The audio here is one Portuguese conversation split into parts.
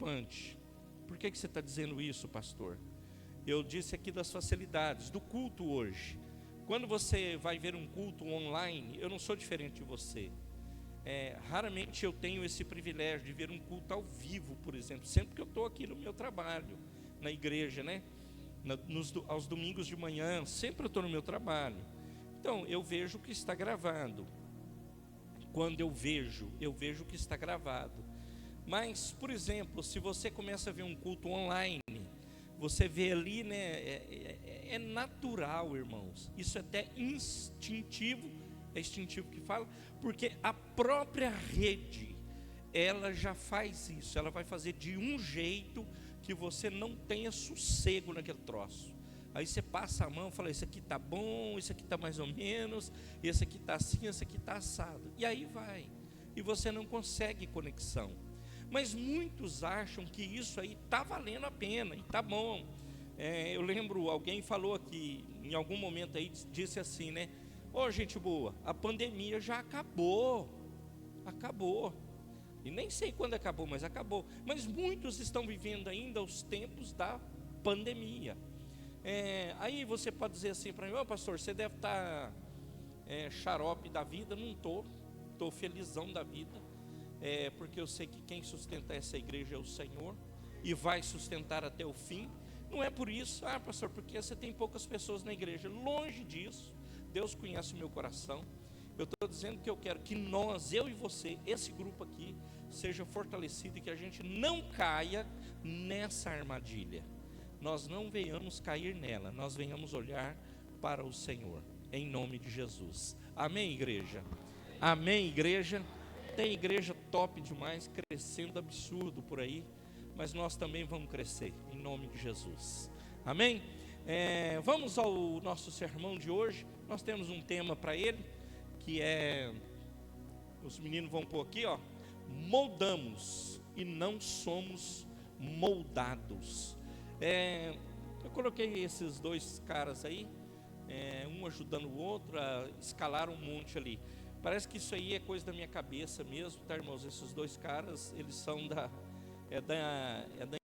flutuante. Por que você está dizendo isso, pastor? Eu disse aqui das facilidades, do culto hoje. Quando você vai ver um culto online, eu não sou diferente de você. Raramente eu tenho esse privilégio de ver um culto ao vivo, por exemplo, sempre que eu estou aqui no meu trabalho, na igreja, né? Aos domingos de manhã, sempre eu estou no meu trabalho. Então, eu vejo o que está gravado. Quando eu vejo o que está gravado. Mas, por exemplo, se você começa a ver um culto online, você vê ali, né? É natural, irmãos. Isso é até instintivo. É instintivo que fala, porque a própria rede, ela já faz isso. Ela vai fazer de um jeito que você não tenha sossego naquele troço. Aí você passa a mão e fala, esse aqui está bom, esse aqui está mais ou menos, esse aqui está assim, esse aqui está assado. E aí vai. E você não consegue conexão. Mas muitos acham que isso aí está valendo a pena, e está bom. Eu lembro, alguém falou aqui, em algum momento aí, disse assim, né? Gente boa, a pandemia já acabou. E nem sei quando acabou, mas acabou. Mas muitos estão vivendo ainda os tempos da pandemia. Aí você pode dizer assim para mim, pastor, você deve estar xarope da vida. Não estou felizão da vida, porque eu sei que quem sustenta essa igreja é o Senhor, e vai sustentar até o fim. Não é por isso, pastor, porque você tem poucas pessoas na igreja. Longe disso, Deus conhece o meu coração. Eu estou dizendo que eu quero que nós, eu e você, esse grupo aqui, seja fortalecido, e que a gente não caia nessa armadilha. Nós não venhamos cair nela, nós venhamos olhar para o Senhor, em nome de Jesus. Amém, igreja? Amém, igreja? Tem igreja top demais, crescendo absurdo por aí, mas nós também vamos crescer, em nome de Jesus. Amém? Vamos ao nosso sermão de hoje. Nós temos um tema para ele, que os meninos vão pôr aqui, moldamos e não somos moldados. Eu coloquei esses dois caras aí, um ajudando o outro a escalar um monte ali. Parece que isso aí é coisa da minha cabeça mesmo, tá, irmãos? Esses dois caras, eles são da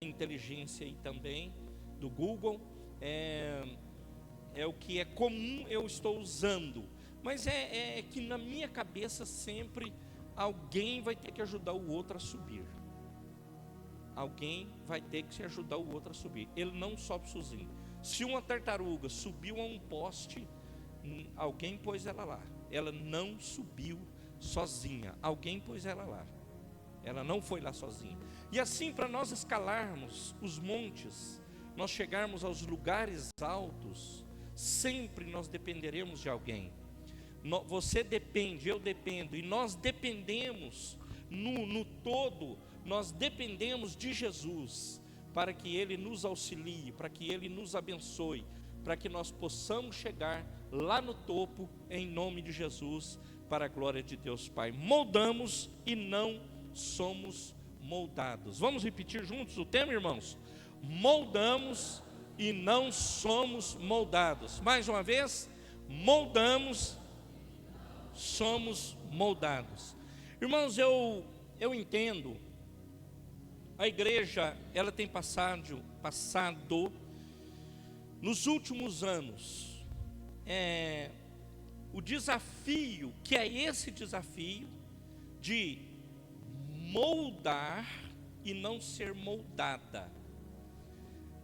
inteligência aí também, do Google. É o que é comum, eu estou usando. Mas é que na minha cabeça sempre alguém vai ter que ajudar o outro a subir. Alguém vai ter que ajudar o outro a subir. Ele não sobe sozinho. Se uma tartaruga subiu a um poste, alguém pôs ela lá. Ela não subiu sozinha. Alguém pôs ela lá. Ela não foi lá sozinha. E assim, para nós escalarmos os montes, nós chegarmos aos lugares altos, sempre nós dependeremos de alguém. Você depende, eu dependo, e nós dependemos no todo. Nós dependemos de Jesus, para que Ele nos auxilie, para que Ele nos abençoe, para que nós possamos chegar lá no topo, em nome de Jesus, para a glória de Deus Pai. Moldamos e não somos moldados. Vamos repetir juntos o tema, irmãos? Moldamos e não somos moldados. Mais uma vez, moldamos, somos moldados. Irmãos, eu entendo. A igreja, ela tem passado nos últimos anos, o desafio, que é esse desafio de moldar e não ser moldada.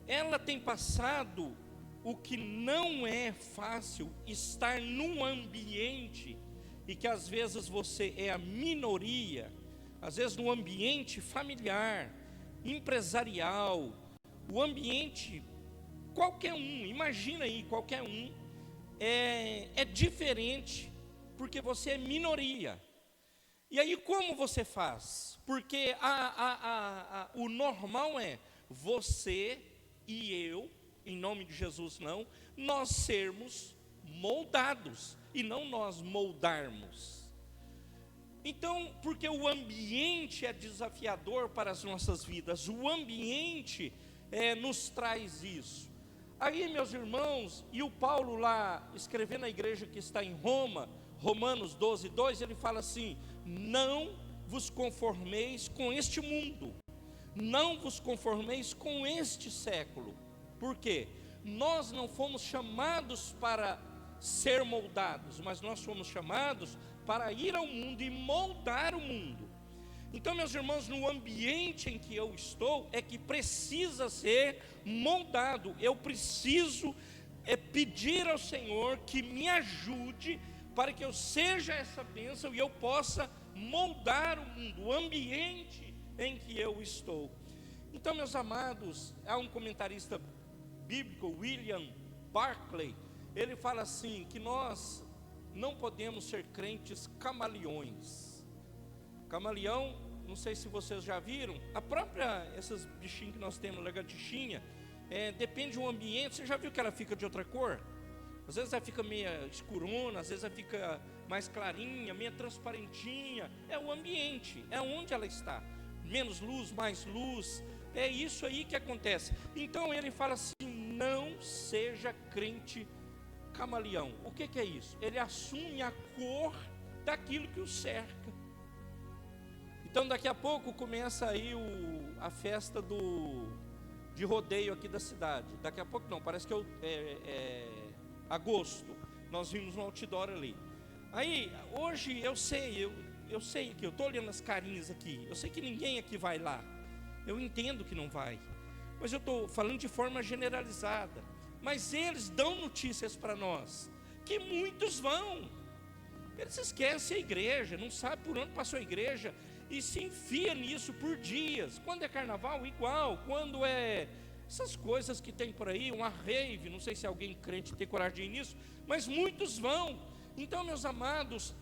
Ela tem passado o que não é fácil, estar num ambiente, e que às vezes você é a minoria, às vezes no ambiente familiar, empresarial, o ambiente, qualquer um, imagina aí, qualquer um, é diferente, porque você é minoria. E aí como você faz? Porque o normal é você e eu, em nome de Jesus não, nós sermos moldados, e não nós moldarmos. Então, porque o ambiente é desafiador para as nossas vidas, o ambiente nos traz isso. Aí, meus irmãos, e o Paulo lá, escrevendo a igreja que está em Roma, Romanos 12:2, ele fala assim: não vos conformeis com este mundo, Não vos conformeis com este século. Por quê? Nós não fomos chamados para ser moldados, mas nós fomos chamados para ir ao mundo e moldar o mundo. Então, meus irmãos, no ambiente em que eu estou, é que precisa ser moldado. Eu preciso pedir ao Senhor que me ajude para que eu seja essa bênção e eu possa moldar o mundo, o ambiente em que eu estou. Então, meus amados, há um comentarista bíblico, William Barclay, ele fala assim, que nós não podemos ser crentes camaleões. Camaleão, não sei se vocês já viram, a própria, esses bichinhos que nós temos, lagartixinha, depende do ambiente. Você já viu que ela fica de outra cor? Às vezes ela fica meio escurona, às vezes ela fica mais clarinha, meio transparentinha. É o ambiente, é onde ela está. Menos luz, mais luz, é isso aí que acontece. Então ele fala assim, não seja crente camaleão. O que é isso? Ele assume a cor daquilo que o cerca. Então daqui a pouco começa aí a festa de rodeio aqui da cidade. Daqui a pouco não, parece que é agosto. Nós vimos no outdoor ali. Aí hoje eu sei que eu estou olhando as carinhas aqui. Eu sei que ninguém aqui vai lá. Eu entendo que não vai. Mas eu estou falando de forma generalizada. Mas eles dão notícias para nós que muitos vão. Eles esquecem a igreja, não sabem por onde passou a igreja e se enfia nisso por dias. Quando é carnaval, igual. Quando é essas coisas que tem por aí, uma rave, não sei se alguém crente tem coragem de ir nisso, mas muitos vão. Então, meus amados,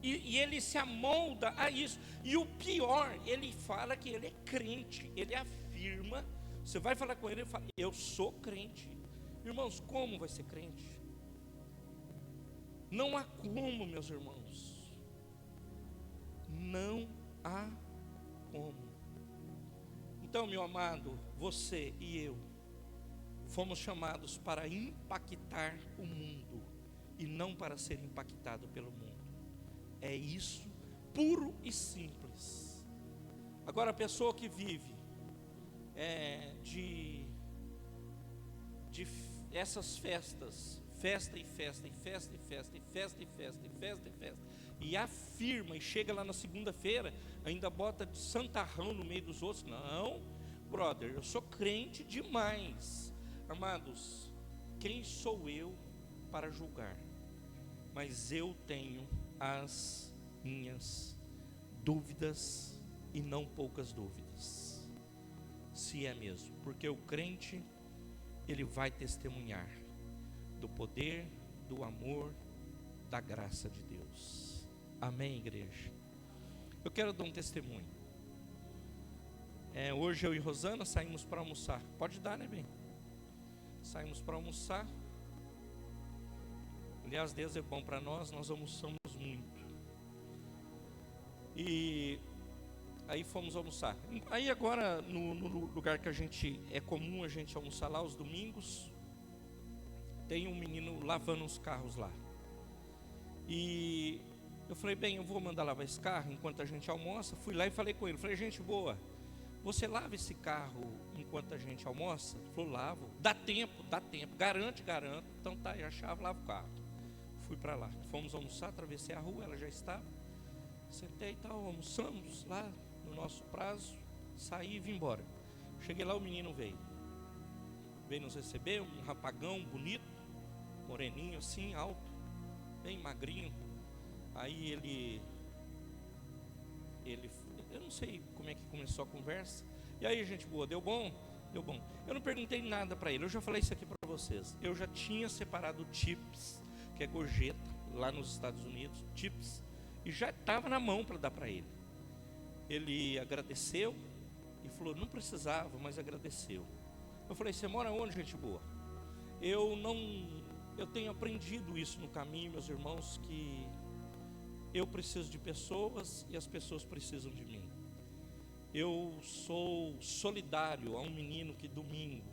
e ele se amolda a isso. E o pior, ele fala que ele é crente, ele afirma. Você vai falar com ele, ele fala, eu sou crente. Irmãos, como vai ser crente? Não há como, meus irmãos. Não há como. Então, meu amado, você e eu fomos chamados para impactar o mundo e não para ser impactado pelo mundo. É isso, puro e simples. Agora, a pessoa que vive de essas festas, festa e festa e festa e festa e festa e festa e festa e festa, e afirma e chega lá na segunda-feira, ainda bota de santarrão no meio dos outros. Não, brother, eu sou crente demais. Amados, quem sou eu para julgar? Mas eu tenho as minhas dúvidas, e não poucas dúvidas, se é mesmo, porque o crente, ele vai testemunhar do poder, do amor, da graça de Deus. Amém, igreja? Eu quero dar um testemunho. Hoje eu e Rosana saímos para almoçar. Pode dar, né, bem? Saímos para almoçar. Aliás, Deus é bom para nós almoçamos muito. E aí fomos almoçar. Aí agora, no lugar que é comum a gente almoçar lá, os domingos, tem um menino lavando os carros lá. E eu falei, bem, eu vou mandar lavar esse carro enquanto a gente almoça. Fui lá e falei com ele, falei, gente boa, você lava esse carro enquanto a gente almoça? Ele falou, lavo. Dá tempo, garanto. Então tá, a chave, lava o carro. Fui para lá, fomos almoçar, atravessei a rua, ela já estava. Sentei e tal, almoçamos lá no nosso prazo, saí e vim embora. Cheguei lá, o menino veio nos receber, um rapagão bonito, moreninho assim, alto, bem magrinho. Aí ele, eu não sei como é que começou a conversa. E aí, gente boa, deu bom? Deu bom. Eu não perguntei nada para ele, eu já falei isso aqui para vocês. Eu já tinha separado chips, que é gorjeta, lá nos Estados Unidos, chips, e já estava na mão para dar para ele. Ele agradeceu e falou, não precisava, mas agradeceu. Eu falei, você mora onde, gente boa? Eu tenho aprendido isso no caminho, meus irmãos, que eu preciso de pessoas e as pessoas precisam de mim. Eu sou solidário a um menino que domingo,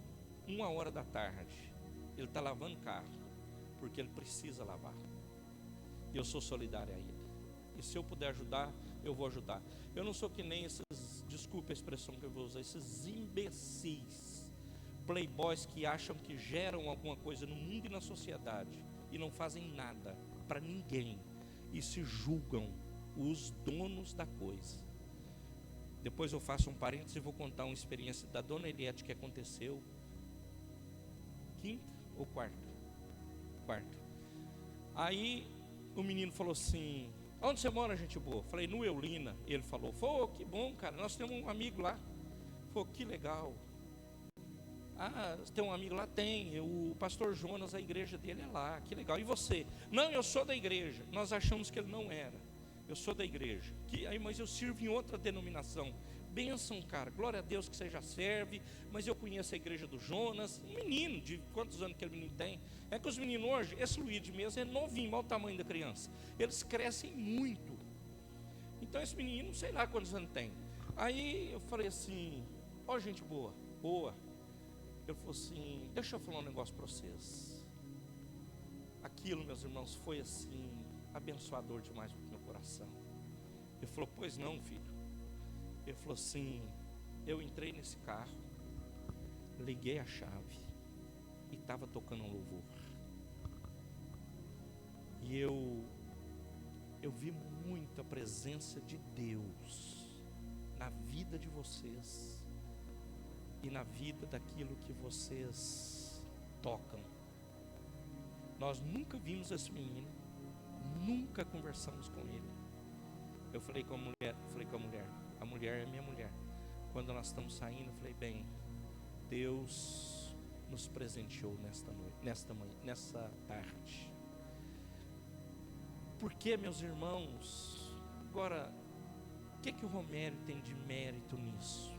1h da tarde, ele está lavando carro, porque ele precisa lavar. E eu sou solidário a ele. E se eu puder ajudar, eu vou ajudar. Eu não sou que nem esses desculpe a expressão que eu vou usar, esses imbecis, playboys que acham que geram alguma coisa no mundo e na sociedade e não fazem nada para ninguém e se julgam os donos da coisa. Depois eu faço um parênteses e vou contar uma experiência da dona Eliette que aconteceu quinta ou quarta? Aí o menino falou assim: onde você mora, gente boa? Falei, no Eulina. Ele falou, que bom, cara, nós temos um amigo lá. Falei, que legal. Ah, você tem um amigo lá? Tem, o pastor Jonas, a igreja dele é lá, que legal. E você? Não, eu sou da igreja. Nós achamos que ele não era. Eu sou da igreja. Mas eu sirvo em outra denominação. Bênção, cara, glória a Deus que você já serve. Mas eu conheço a igreja do Jonas. Um menino, de quantos anos que aquele menino tem? É que os meninos hoje, esse Luiz mesmo é novinho, olha o tamanho da criança. Eles crescem muito. Então esse menino, sei lá quantos anos tem. Aí eu falei assim, ó, gente boa. Ele falou assim, deixa eu falar um negócio para vocês. Aquilo, meus irmãos, foi assim, abençoador demais para o meu coração. Ele falou, pois não, filho. Ele falou assim, eu entrei nesse carro, liguei a chave e estava tocando um louvor. E eu vi muito a presença de Deus na vida de vocês e na vida daquilo que vocês tocam. Nós nunca vimos esse menino, nunca conversamos com ele. Eu falei com a mulher, a mulher é minha mulher. Quando nós estamos saindo, eu falei, bem, Deus nos presenteou nessa tarde. Porque, meus irmãos, agora, o que o Romério tem de mérito nisso?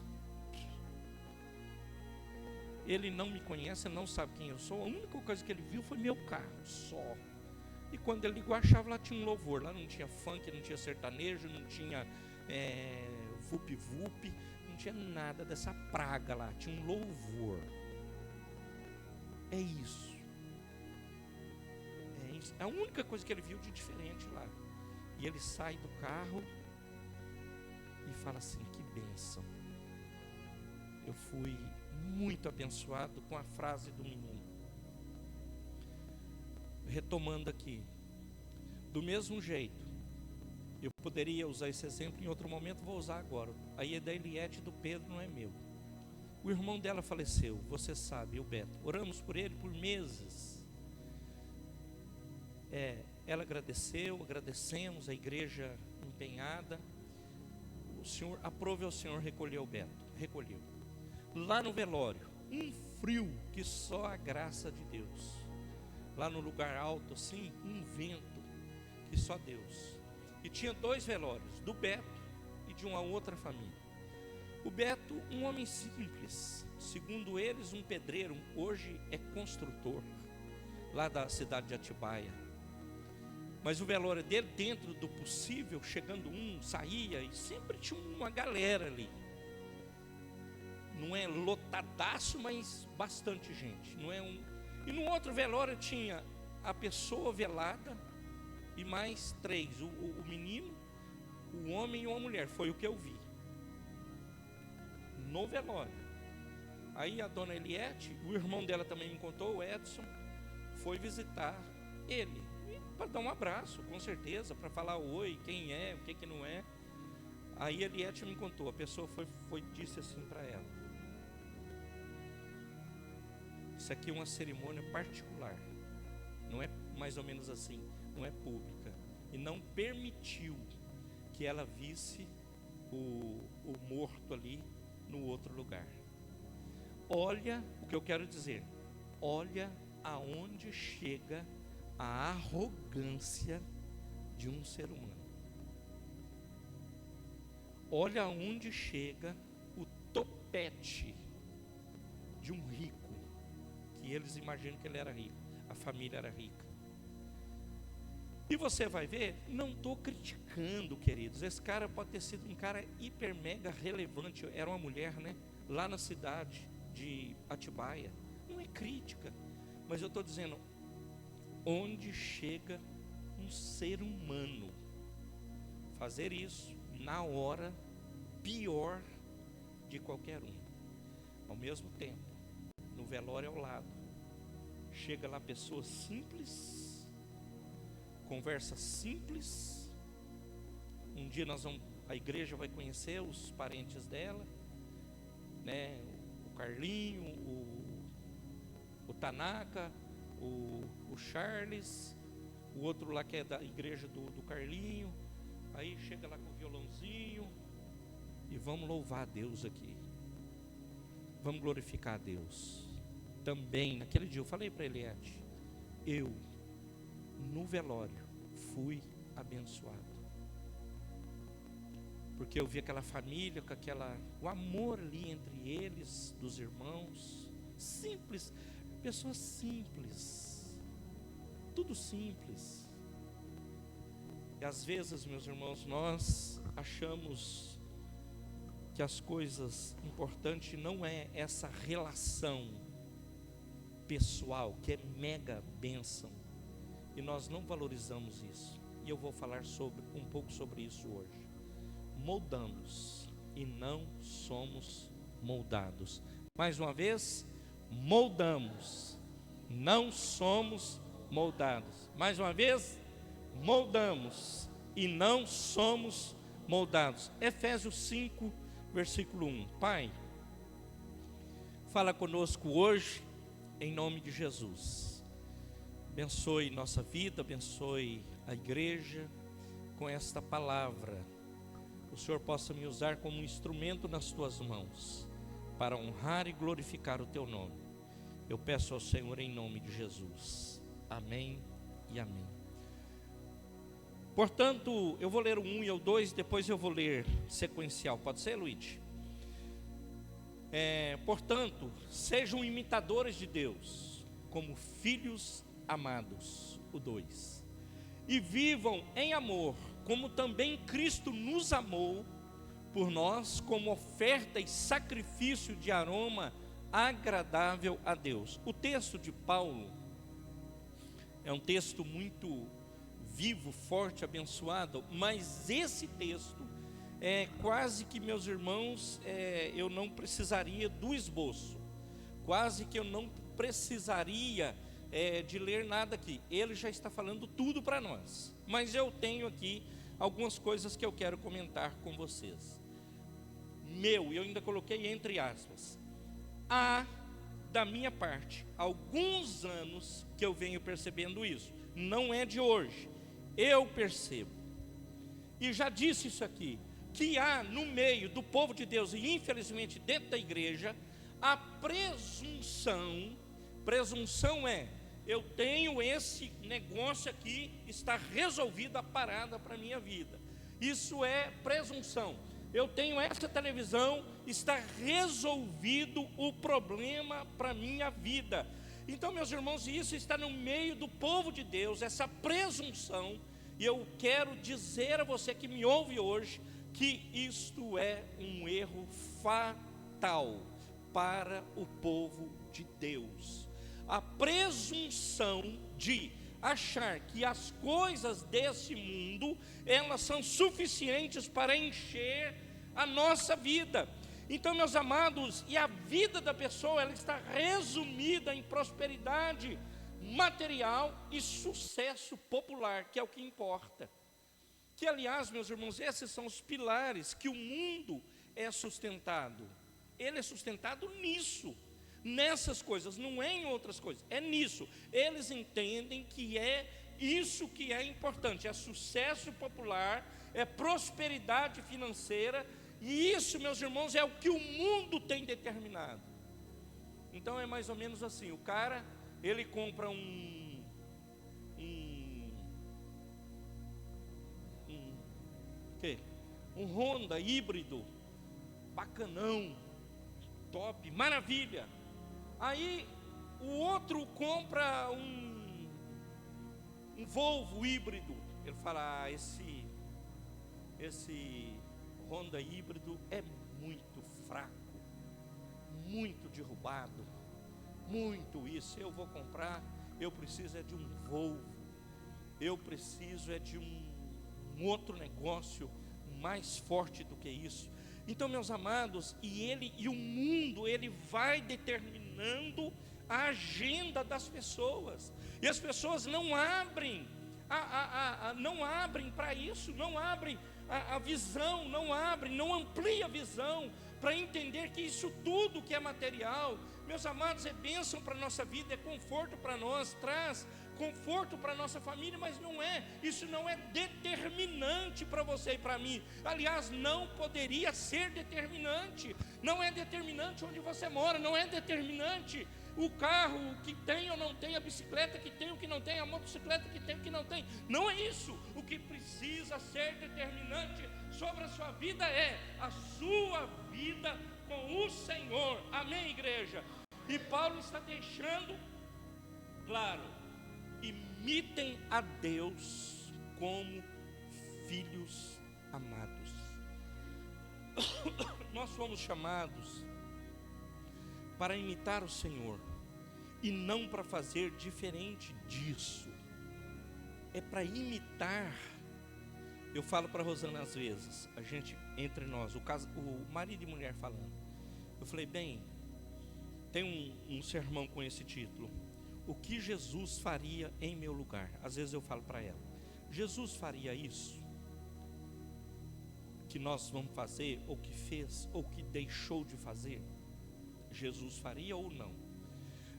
Ele não me conhece, não sabe quem eu sou. A única coisa que ele viu foi meu carro, só. E quando ele ligou a chave, lá tinha um louvor. Lá não tinha funk, não tinha sertanejo, não tinha vup-vup, não tinha nada dessa praga lá. Tinha um louvor. É isso. É a única coisa que ele viu de diferente lá. E ele sai do carro e fala assim, que bênção. Eu fui muito abençoado com a frase do menino. Retomando aqui, do mesmo jeito, eu poderia usar esse exemplo em outro momento, vou usar agora. Aí é da Eliette, do Pedro, não é meu. O irmão dela faleceu, você sabe, o Beto. Oramos por ele por meses. Ela agradeceu, agradecemos, a igreja empenhada. O Senhor, aprove ao Senhor recolher o Beto. Recolheu. Lá no velório, um frio que só a graça de Deus. Lá no lugar alto assim, um vento que só Deus. E tinha 2 velórios, do Beto e de uma outra família. O Beto, um homem simples, segundo eles um pedreiro, hoje é construtor, lá da cidade de Atibaia. Mas o velório dele, dentro do possível, chegando saía e sempre tinha uma galera ali. Não é lotadaço, mas bastante gente. E no outro velório tinha a pessoa velada e mais 3, o menino, o homem e uma mulher. Foi o que eu vi no velório. Aí a dona Eliette, o irmão dela também me contou, o Edson, foi visitar ele para dar um abraço, com certeza, para falar oi, quem é, o que não é. Aí a Eliette me contou, a pessoa disse assim para ela: isso aqui é uma cerimônia particular, não é mais ou menos assim, não é pública. E não permitiu que ela visse o morto ali no outro lugar. Olha o que eu quero dizer, olha aonde chega a arrogância de um ser humano. Olha aonde chega o topete de um rico, que eles imaginam que ele era rico, a família era rica. E você vai ver, não estou criticando, queridos, esse cara pode ter sido um cara hiper mega relevante, era uma mulher, né? Lá na cidade de Atibaia, não é crítica, mas eu estou dizendo, onde chega um ser humano fazer isso na hora pior de qualquer um. Ao mesmo tempo, no velório ao lado, chega lá pessoa simples, conversa simples. Um dia a igreja vai conhecer os parentes dela, né? O Carlinho, o Tanaka, o Charles, o outro lá que é da igreja do Carlinho. Aí chega lá com o violãozinho e vamos louvar a Deus aqui, vamos glorificar a Deus. Também naquele dia eu falei para Eliette, eu no velório fui abençoado, porque eu vi aquela família com o amor ali entre eles, dos irmãos, simples, pessoas simples, tudo simples. E às vezes, meus irmãos, nós achamos que as coisas importantes não é essa relação pessoal, que é mega bênção, e nós não valorizamos isso. E eu vou falar um pouco sobre isso hoje. Moldamos e não somos moldados. Mais uma vez, moldamos, não somos moldados. Mais uma vez, moldamos e não somos moldados. Efésios 5, versículo 1. Pai, fala conosco hoje, em nome de Jesus. Abençoe nossa vida, abençoe a igreja com esta palavra. O Senhor possa me usar como um instrumento nas tuas mãos, para honrar e glorificar o teu nome. Eu peço ao Senhor em nome de Jesus. Amém e amém. Portanto, eu vou ler o 1 e o 2, depois eu vou ler sequencial. Pode ser, Luiz? Portanto, sejam imitadores de Deus, como filhos amados, o 2. E vivam em amor, como também Cristo nos amou por nós, como oferta e sacrifício de aroma agradável a Deus. O texto de Paulo é um texto muito vivo, forte, abençoado, mas esse texto quase que, meus irmãos, eu não precisaria do esboço, quase que eu não precisaria de ler nada aqui. Ele já está falando tudo para nós, mas eu tenho aqui algumas coisas que eu quero comentar com vocês. Eu ainda coloquei entre aspas, há da minha parte alguns anos que eu venho percebendo isso, não é de hoje, eu percebo, e já disse isso aqui, que há no meio do povo de Deus, e infelizmente dentro da igreja, a presunção é, eu tenho esse negócio aqui, está resolvida a parada para a minha vida. Isso é presunção. Eu tenho essa televisão, está resolvido o problema para a minha vida. Então, meus irmãos, isso está no meio do povo de Deus, essa presunção. E eu quero dizer a você que me ouve hoje, que isto é um erro fatal para o povo de Deus. A presunção de achar que as coisas desse mundo, elas são suficientes para encher a nossa vida. Então, meus amados, e a vida da pessoa, ela está resumida em prosperidade material e sucesso popular, que é o que importa. Que, aliás, meus irmãos, esses são os pilares que o mundo é sustentado. Ele é sustentado nisso, nessas coisas, não é em outras coisas, é nisso. Eles entendem que é isso que é importante, é sucesso popular, é prosperidade financeira, e isso, meus irmãos, é o que o mundo tem determinado. Então é mais ou menos assim, o cara, ele compra um Honda híbrido, bacanão, top, maravilha. Aí o outro compra um Volvo híbrido. Ele fala, esse Honda híbrido é muito fraco, muito derrubado, muito isso. Eu vou comprar, eu preciso de um Volvo, eu preciso de um outro negócio mais forte do que isso. Então, meus amados, e o mundo, ele vai determinando a agenda das pessoas, e as pessoas não abrem não abrem para isso, não abrem a visão, não amplia a visão para entender que isso tudo que é material, meus amados, é bênção para a nossa vida, é conforto para nós, traz conforto para a nossa família, mas isso não é determinante para você e para mim. Aliás, não poderia ser determinante. Não é determinante onde você mora, não é determinante o carro que tem ou não tem, a bicicleta que tem ou que não tem, a motocicleta que tem ou que não tem. Não é isso. O que precisa ser determinante sobre a sua vida é a sua vida com o Senhor. Amém, igreja? E Paulo está deixando claro: imitem a Deus como filhos amados. Nós fomos chamados para imitar o Senhor, e não para fazer diferente disso. É para imitar. Eu falo para a Rosana às vezes, a gente, entre nós, o marido e mulher falando, eu falei, bem, tem um sermão com esse título: o que Jesus faria em meu lugar? Às vezes eu falo para ela, Jesus faria isso que nós vamos fazer, ou que fez, ou que deixou de fazer? Jesus faria ou não?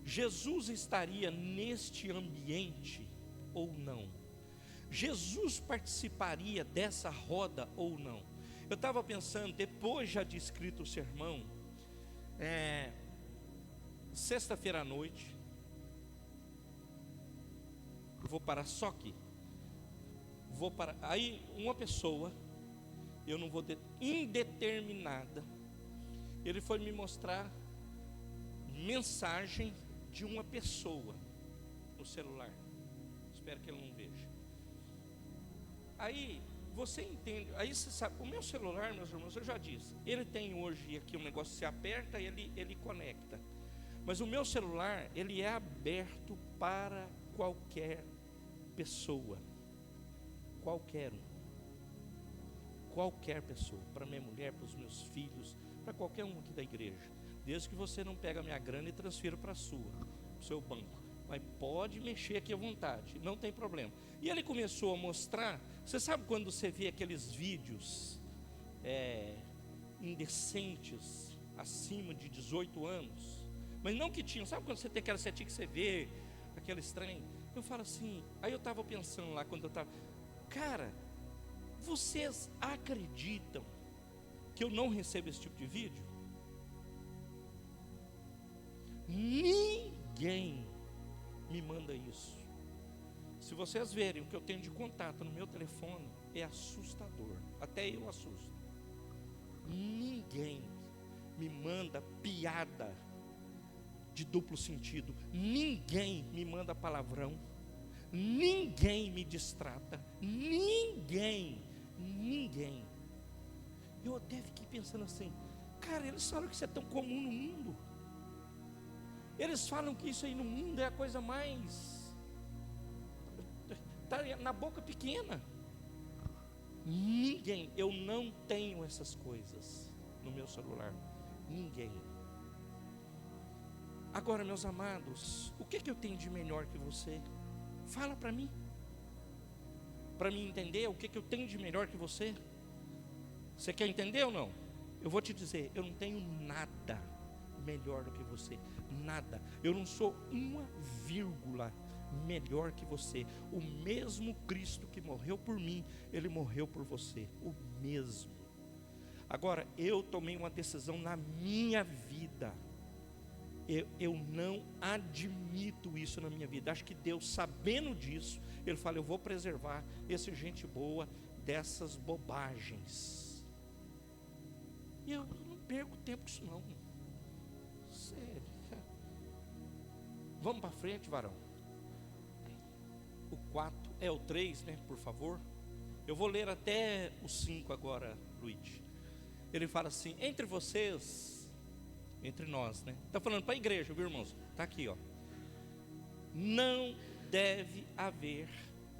Jesus estaria neste ambiente ou não? Jesus participaria dessa roda ou não? Eu estava pensando, depois já de escrito o sermão, sexta-feira à noite, eu vou parar só aqui. Aí uma pessoa, eu não vou indeterminada, ele foi me mostrar mensagem de uma pessoa no celular. Espero que ele não veja. Aí você entende, aí você sabe, o meu celular, meus irmãos, eu já disse, ele tem hoje aqui um negócio que se aperta e ele conecta. Mas o meu celular, ele é aberto para qualquer pessoa. Qualquer pessoa, para minha mulher, para os meus filhos, para qualquer um aqui da igreja. Desde que você não pega a minha grana e transfira para o seu banco. Mas pode mexer aqui à vontade, não tem problema. E ele começou a mostrar, você sabe quando você vê aqueles vídeos indecentes, acima de 18 anos, mas não que tinham, sabe quando você tem aquela setinha que você vê, aquele estranho? Eu falo assim, aí eu estava pensando lá, quando eu estava, cara, vocês acreditam que eu não recebo esse tipo de vídeo? Ninguém me manda isso. Se vocês verem o que eu tenho de contato no meu telefone, é assustador. Até eu assusto. Ninguém me manda piada de duplo sentido. Ninguém me manda palavrão. Ninguém me distrata. Ninguém. Eu até fiquei pensando assim, cara, eles falam que isso é tão comum no mundo. Eles falam que isso aí no mundo é a coisa mais, está na boca pequena. Ninguém, eu não tenho essas coisas no meu celular. Ninguém. Agora, meus amados, o que eu tenho de melhor que você? Fala para mim entender o que eu tenho de melhor que você. Você quer entender ou não? Eu vou te dizer, eu não tenho nada melhor do que você, nada. Eu não sou uma vírgula melhor que você. O mesmo Cristo que morreu por mim, Ele morreu por você, o mesmo. Agora, eu tomei uma decisão na minha vida. Eu não admito isso na minha vida. Acho que Deus, sabendo disso, Ele fala, eu vou preservar essa gente boa dessas bobagens. E eu não perco tempo com isso não. Sério. Vamos para frente, varão. O 4, o 3, né, por favor. Eu vou ler até o 5 agora, Luiz. Ele fala assim, entre vocês, entre nós, né? Está falando para a igreja, viu, irmãos? Está aqui, ó. Não deve haver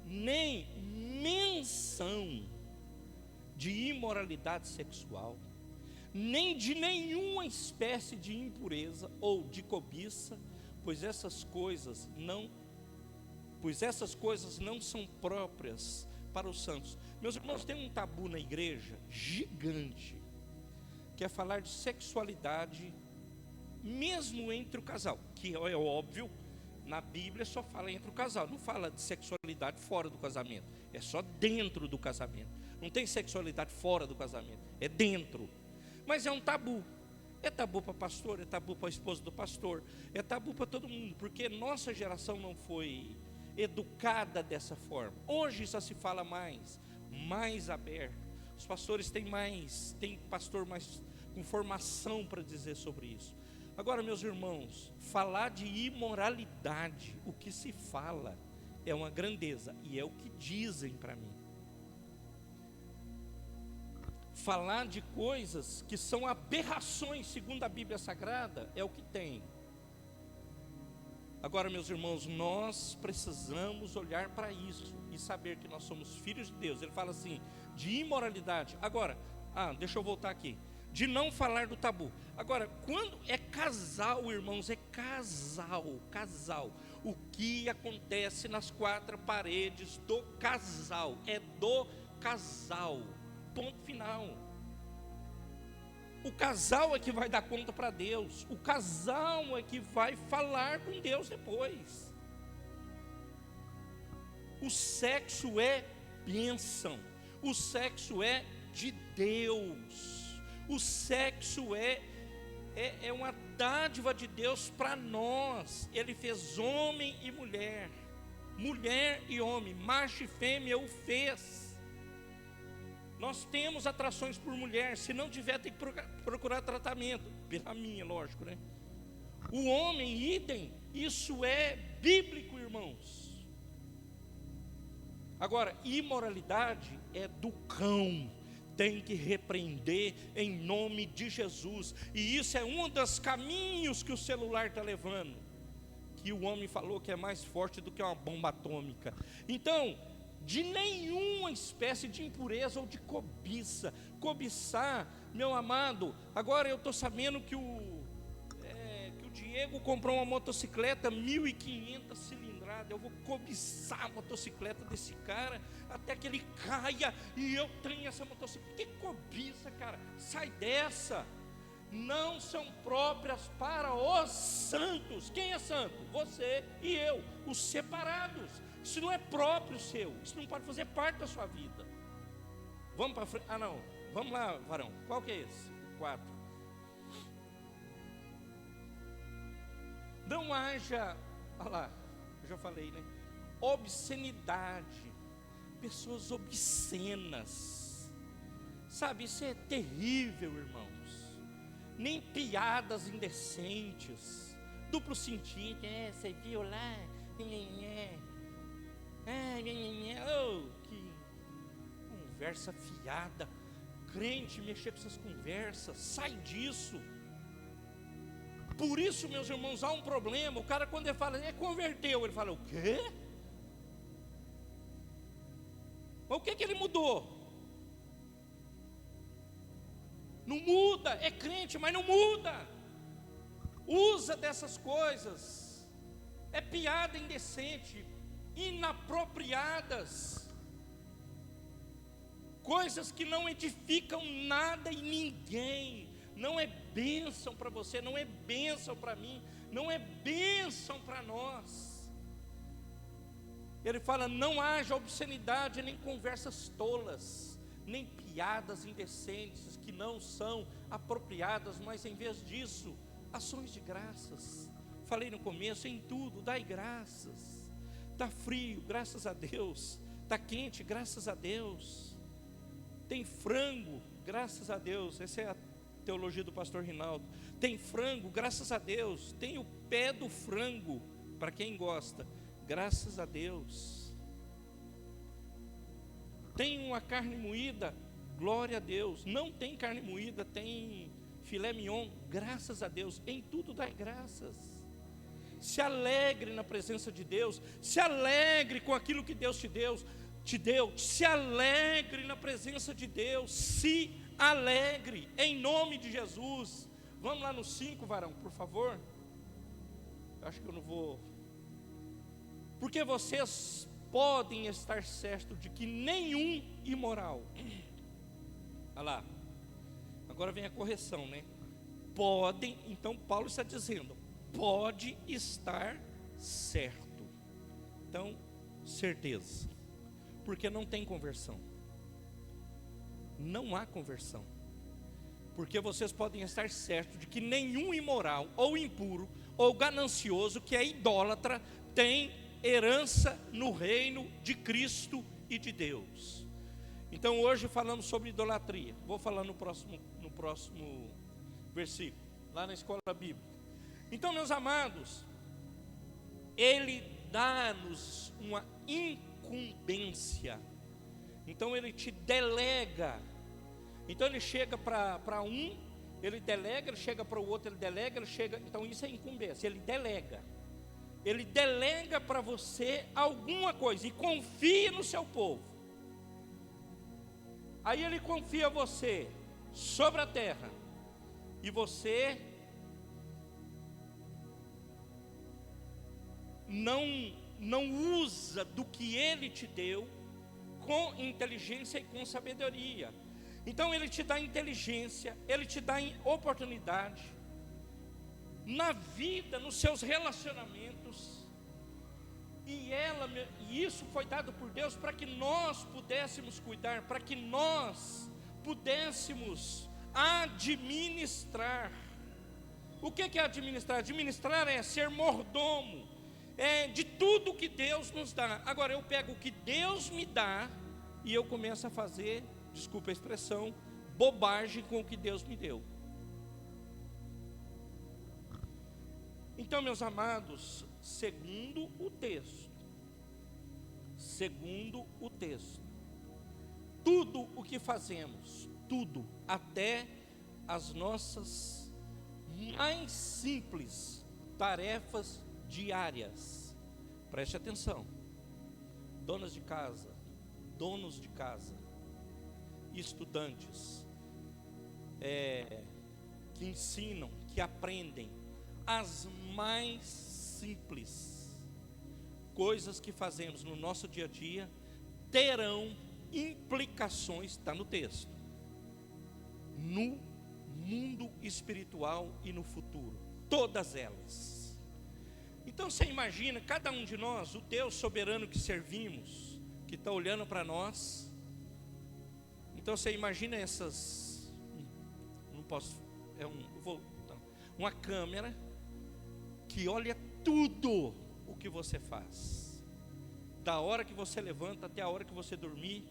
nem menção de imoralidade sexual, nem de nenhuma espécie de impureza ou de cobiça, pois essas coisas não são próprias para os santos. Meus irmãos, tem um tabu na igreja gigante, que é falar de sexualidade, mesmo entre o casal, que é óbvio, na Bíblia só fala entre o casal, não fala de sexualidade fora do casamento, é só dentro do casamento, não tem sexualidade fora do casamento, é dentro. Mas é um tabu. É tabu para pastor, é tabu para a esposa do pastor, é tabu para todo mundo, porque nossa geração não foi educada dessa forma. Hoje só se fala mais aberto. Os pastores tem pastor mais com formação para dizer sobre isso. Agora, meus irmãos, falar de imoralidade, o que se fala é uma grandeza, e é o que dizem para mim. Falar de coisas que são aberrações segundo a Bíblia Sagrada é o que tem. Agora, meus irmãos, nós precisamos olhar para isso e saber que nós somos filhos de Deus. Ele fala assim, de imoralidade. Agora, deixa eu voltar aqui. De não falar do tabu. Agora, quando é casal, irmãos, é casal. O que acontece nas quatro paredes do casal, é do casal. Ponto final. O casal é que vai dar conta para Deus. O casal é que vai falar com Deus depois. O sexo é bênção. O sexo é de Deus. O sexo é uma dádiva de Deus para nós. Ele fez homem e mulher, mulher e homem, macho e fêmea o fez. Nós temos atrações por mulher, se não tiver tem que procurar tratamento, pela minha, lógico, né? O homem, idem, isso é bíblico, irmãos. Agora, imoralidade é do cão, tem que repreender em nome de Jesus. E isso é um dos caminhos que o celular está levando, que o homem falou que é mais forte do que uma bomba atômica. Então, de nenhuma espécie de impureza ou de cobiça. Cobiçar, meu amado, agora eu estou sabendo que o Diego comprou uma motocicleta 1.500 cilindrada. Eu vou cobiçar a motocicleta desse cara até que ele caia e eu tenho essa motocicleta. Que cobiça, cara, sai dessa. Não são próprias para os santos. Quem é santo? Você e eu, os separados. Isso não é próprio seu, isso não pode fazer parte da sua vida. Vamos para frente, não, vamos lá, varão, qual que é esse? 4. Não haja, olha lá, eu já falei, né? Obscenidade, pessoas obscenas, sabe, isso é terrível, irmãos. Nem piadas indecentes, duplo sentido, você viu lá, que conversa fiada. Crente mexer com essas conversas, sai disso. Por isso, meus irmãos, há um problema. O cara, quando ele fala, converteu, ele fala, o quê? Mas o que ele mudou? Não muda, é crente, mas não muda. Usa dessas coisas, é piada indecente, inapropriadas, coisas que não edificam nada e ninguém. Não é bênção para você, não é bênção para mim, não é bênção para nós. Ele fala, não haja obscenidade, nem conversas tolas, nem piadas indecentes que não são apropriadas, mas em vez disso, ações de graças. Falei no começo, em tudo, dai graças. Está frio, graças a Deus. Está quente, graças a Deus. Tem frango, graças a Deus. Essa é a teologia do pastor Rinaldo. Tem frango, graças a Deus. Tem o pé do frango, para quem gosta, graças a Deus. Tem uma carne moída, glória a Deus. Não tem carne moída, tem filé mignon, graças a Deus. Em tudo dai graças. Se alegre na presença de Deus, se alegre com aquilo que Deus te deu, se alegre na presença de Deus, se alegre, em nome de Jesus. Vamos lá no 5, varão, por favor. Acho que eu não vou. Porque vocês podem estar certos de que nenhum imoral. Olha lá. Agora vem a correção, né? Podem, então Paulo está dizendo, pode estar certo. Então, certeza. Porque não tem conversão. Não há conversão. Porque vocês podem estar certos de que nenhum imoral, ou impuro, ou ganancioso, que é idólatra, tem herança no reino de Cristo e de Deus. Então hoje falamos sobre idolatria. Vou falar no próximo versículo, lá na escola bíblica. Então, meus amados, Ele dá-nos uma incumbência. Então Ele te delega. Então Ele chega para um, Ele delega, Ele chega para o outro, Ele delega, Ele chega. Então isso é incumbência, Ele delega. Ele delega para você alguma coisa e confia no seu povo. Aí Ele confia você sobre a terra. E você não usa do que Ele te deu com inteligência e com sabedoria. Então Ele te dá inteligência, Ele te dá oportunidade na vida, nos seus relacionamentos. E isso foi dado por Deus para que nós pudéssemos cuidar, para que nós pudéssemos administrar. O que é administrar? Administrar é ser mordomo, de tudo que Deus nos dá. Agora eu pego o que Deus me dá e eu começo a fazer, desculpa a expressão, bobagem com o que Deus me deu. Então, meus amados, segundo o texto, tudo o que fazemos, tudo, até as nossas mais simples tarefas diárias, preste atenção, donas de casa, donos de casa, estudantes, que ensinam, que aprendem, as mais simples coisas que fazemos no nosso dia a dia terão implicações, está no texto, no mundo espiritual e no futuro, todas elas. Então você imagina, cada um de nós, o Deus soberano que servimos, que está olhando para nós. Então você imagina essas, não posso, uma câmera que olha tudo o que você faz, da hora que você levanta até a hora que você dormir.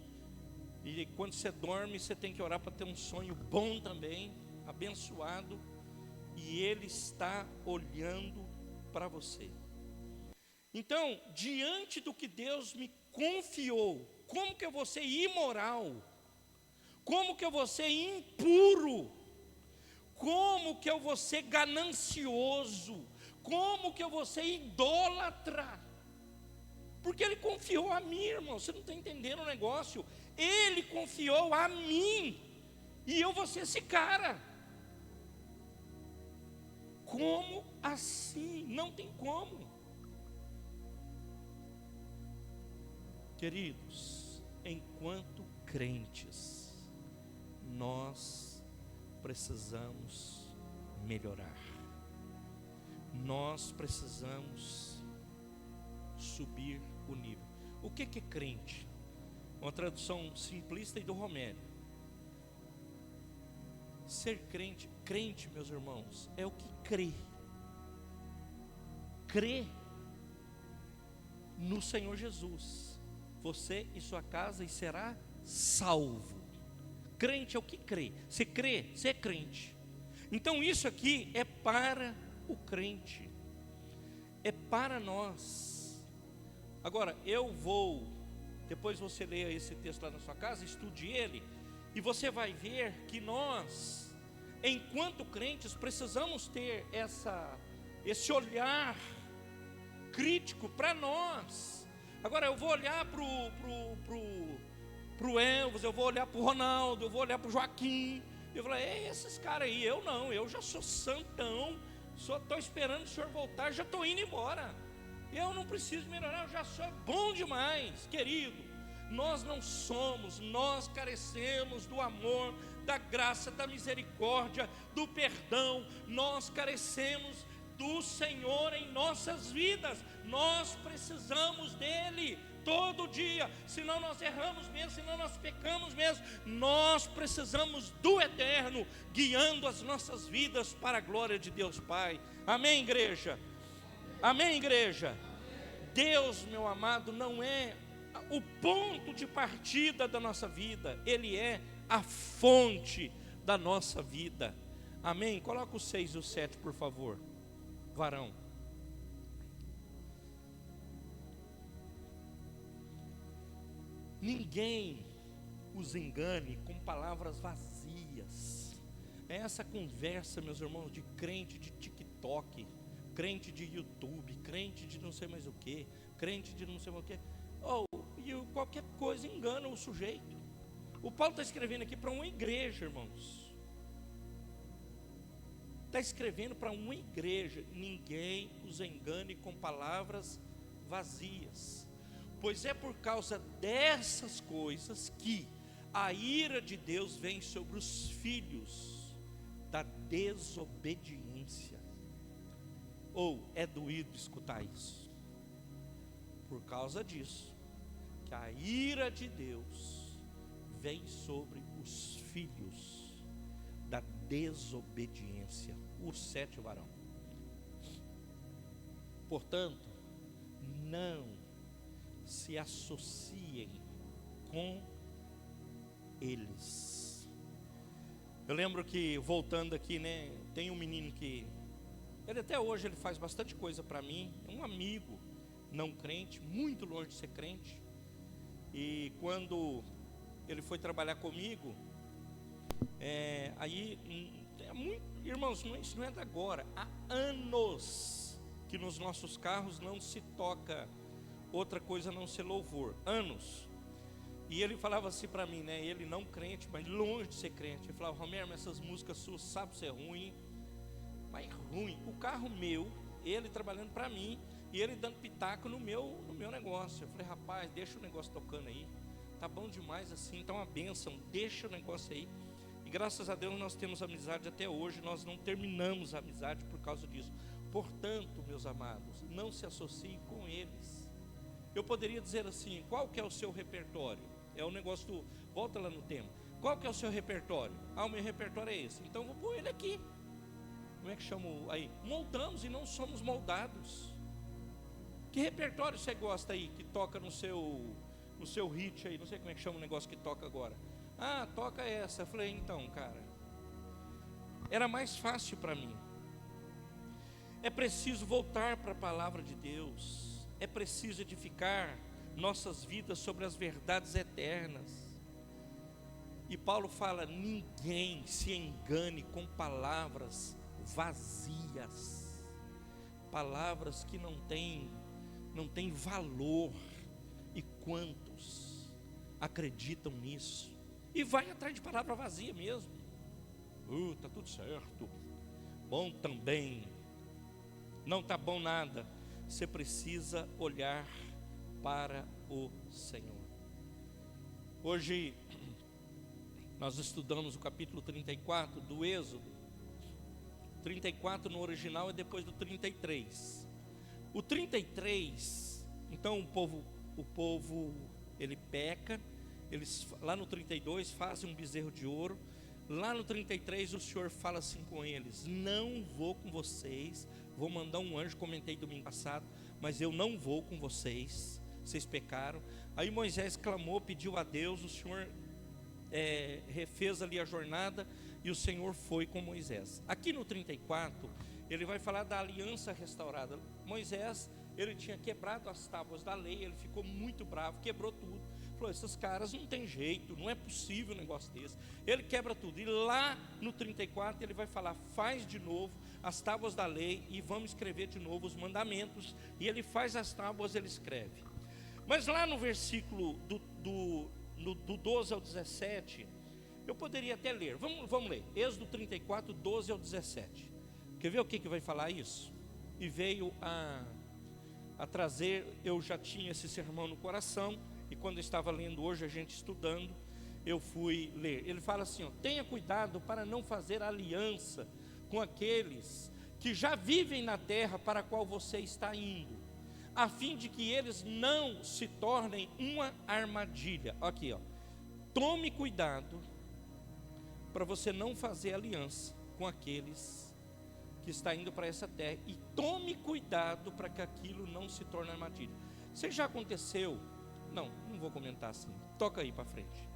E quando você dorme, você tem que orar para ter um sonho bom também, abençoado. E Ele está olhando para você. Então, diante do que Deus me confiou, como que eu vou ser imoral? Como que eu vou ser impuro? Como que eu vou ser ganancioso? Como que eu vou ser idólatra? Porque Ele confiou a mim, irmão. Você não está entendendo o negócio. Ele confiou a mim, e eu vou ser esse cara. Como assim? Não tem como. Queridos, enquanto crentes, nós precisamos melhorar. Nós precisamos subir o nível. O que é crente? Uma tradução simplista e do Romério. Ser crente, crente, meus irmãos, é o que crê. Crê no Senhor Jesus. Você e sua casa e será salvo. Crente é o que crê. Você crê, você é crente. Então isso aqui é para o crente. É para nós. Agora, depois você leia esse texto lá na sua casa, estude ele, e você vai ver que nós, enquanto crentes, precisamos ter esse olhar crítico para nós. Agora eu vou olhar para o Elvis, eu vou olhar para o Ronaldo, eu vou olhar para o Joaquim. Eu falei, esses caras aí, eu não, eu já sou santão, só estou esperando o senhor voltar, já estou indo embora. Eu não preciso melhorar, eu já sou bom demais, querido. Nós não somos, nós carecemos do amor, da graça, da misericórdia, do perdão. Nós carecemos do Senhor em nossas vidas. Nós precisamos dele todo dia, senão nós erramos mesmo, senão nós pecamos mesmo. Nós precisamos do Eterno guiando as nossas vidas para a glória de Deus Pai. Amém, igreja? Amém, igreja? Deus, meu amado, não é o ponto de partida da nossa vida, Ele é a fonte da nossa vida. Amém? Coloca o 6 e o 7, por favor, varão. Ninguém os engane com palavras vazias. É essa conversa, meus irmãos, de crente de TikTok, crente de YouTube, crente de não sei mais o que, crente de não sei mais o que, e qualquer coisa engana o sujeito. O Paulo está escrevendo aqui para uma igreja, irmãos. Está escrevendo para uma igreja. Ninguém os engane com palavras vazias, pois é por causa dessas coisas que a ira de Deus vem sobre os filhos da desobediência. É doído escutar isso. Por causa disso, que a ira de Deus vem sobre os filhos da desobediência. O 7, varão. Portanto, não se associem com eles. Eu lembro que, voltando aqui, né, tem um menino que, ele até hoje ele faz bastante coisa para mim, é um amigo não crente, muito longe de ser crente. E quando ele foi trabalhar comigo, irmãos, isso não é de agora, há anos que nos nossos carros não se toca outra coisa a não ser louvor, anos. E ele falava assim para mim, né, ele não crente, mas longe de ser crente, ele falava, Romero, essas músicas suas, sabe ser ruim, mas ruim. O carro meu, ele trabalhando para mim, e ele dando pitaco no meu negócio. Eu falei, rapaz, deixa o negócio tocando aí, tá bom demais assim, tá uma bênção, deixa o negócio aí. E graças a Deus nós temos amizade até hoje, nós não terminamos a amizade por causa disso. Portanto, meus amados, não se associe com eles. Eu poderia dizer assim, qual que é o seu repertório? É o negócio do, volta lá no tema, qual que é o seu repertório? O meu repertório é esse, então vou pôr ele aqui. Como é que chama aí? Moldamos e não somos moldados. Que repertório você gosta aí, que toca no seu hit aí, não sei como é que chama o negócio que toca agora. Toca essa. Eu falei, então, cara, era mais fácil para mim. É preciso voltar para a palavra de Deus, é preciso edificar nossas vidas sobre as verdades eternas. E Paulo fala, ninguém se engane com palavras vazias, palavras que não têm valor. E quantos acreditam nisso e vai atrás de palavra vazia mesmo? Tá tudo certo, bom também, não tá bom nada. Você precisa olhar para o Senhor. Hoje nós estudamos o capítulo 34 do Êxodo. 34 no original é depois do 33. O 33, então o povo ele peca, eles lá no 32 fazem um bezerro de ouro. Lá no 33 o Senhor fala assim com eles: não vou com vocês, vou mandar um anjo, comentei domingo passado, mas eu não vou com vocês, vocês pecaram. Aí Moisés clamou, pediu a Deus, o Senhor refez ali a jornada e o Senhor foi com Moisés. Aqui no 34 ele vai falar da aliança restaurada. Moisés, ele tinha quebrado as tábuas da lei, ele ficou muito bravo, quebrou tudo, falou, esses caras não tem jeito, não é possível um negócio desse. Ele quebra tudo, e lá no 34 ele vai falar, faz de novo as tábuas da lei e vamos escrever de novo os mandamentos. E ele faz as tábuas, ele escreve. Mas lá no versículo do 12 ao 17, eu poderia até ler. Vamos ler. Êxodo 34, 12 ao 17. Quer ver o que vai falar isso? E veio a trazer, eu já tinha esse sermão no coração, e quando eu estava lendo hoje, a gente estudando, eu fui ler. Ele fala assim, ó, tenha cuidado para não fazer aliança com aqueles que já vivem na terra para a qual você está indo, a fim de que eles não se tornem uma armadilha. Aqui, ó. Tome cuidado para você não fazer aliança com aqueles que está indo para essa terra, e tome cuidado para que aquilo não se torne armadilha. Você já aconteceu? Não vou comentar assim. Toca aí para frente,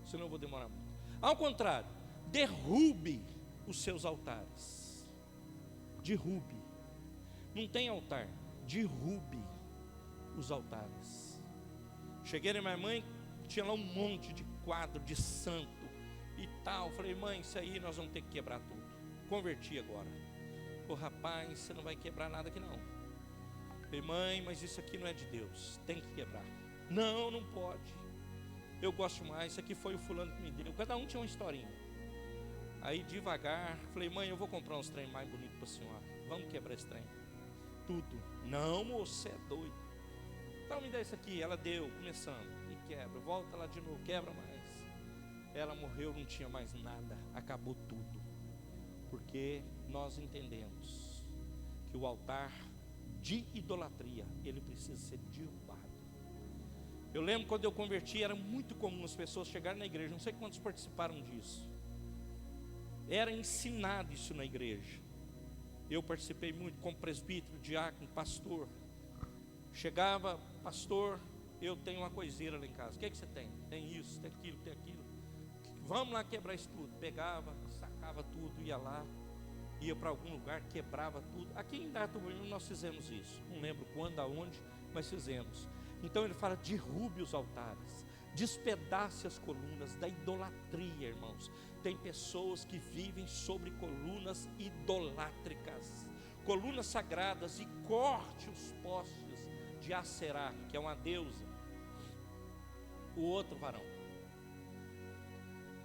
senão eu vou demorar muito. Ao contrário, derrube os seus altares. Derrube. Não tem altar. Derrube os altares. Cheguei na minha mãe, tinha lá um monte de quadro de santo e tal. Falei, mãe, isso aí nós vamos ter que quebrar tudo. Converti agora. Ô rapaz, você não vai quebrar nada aqui não. Falei, mãe, mas isso aqui não é de Deus, tem que quebrar. Não pode. Eu gosto mais, isso aqui foi o fulano que me deu. Cada um tinha uma historinha. Aí devagar, falei, mãe, eu vou comprar uns trem mais bonitos para a senhora. Vamos quebrar esse trem. Tudo. Não, moço, você é doido. Então me dá isso aqui. Ela deu, começando. E quebra, volta lá de novo, quebra mais. Ela morreu, não tinha mais nada. Acabou tudo. Porque nós entendemos que o altar de idolatria, ele precisa ser derrubado. Eu lembro quando eu converti, era muito comum as pessoas chegarem na igreja. Não sei quantos participaram disso. Era ensinado isso na igreja. Eu participei muito como presbítero, diácono, pastor. Chegava, pastor, eu tenho uma coiseira lá em casa. O que é que você tem? Tem isso, tem aquilo, tem aquilo. Vamos lá quebrar isso tudo. Pegava, sacava tudo, ia lá, ia para algum lugar, quebrava tudo. Aqui em Datuba nós fizemos isso. Não lembro quando, aonde, mas fizemos. Então ele fala, derrube os altares, despedace as colunas da idolatria, irmãos. Tem pessoas que vivem sobre colunas idolátricas, colunas sagradas, e corte os postes de Aserá, que é uma deusa. O outro varão,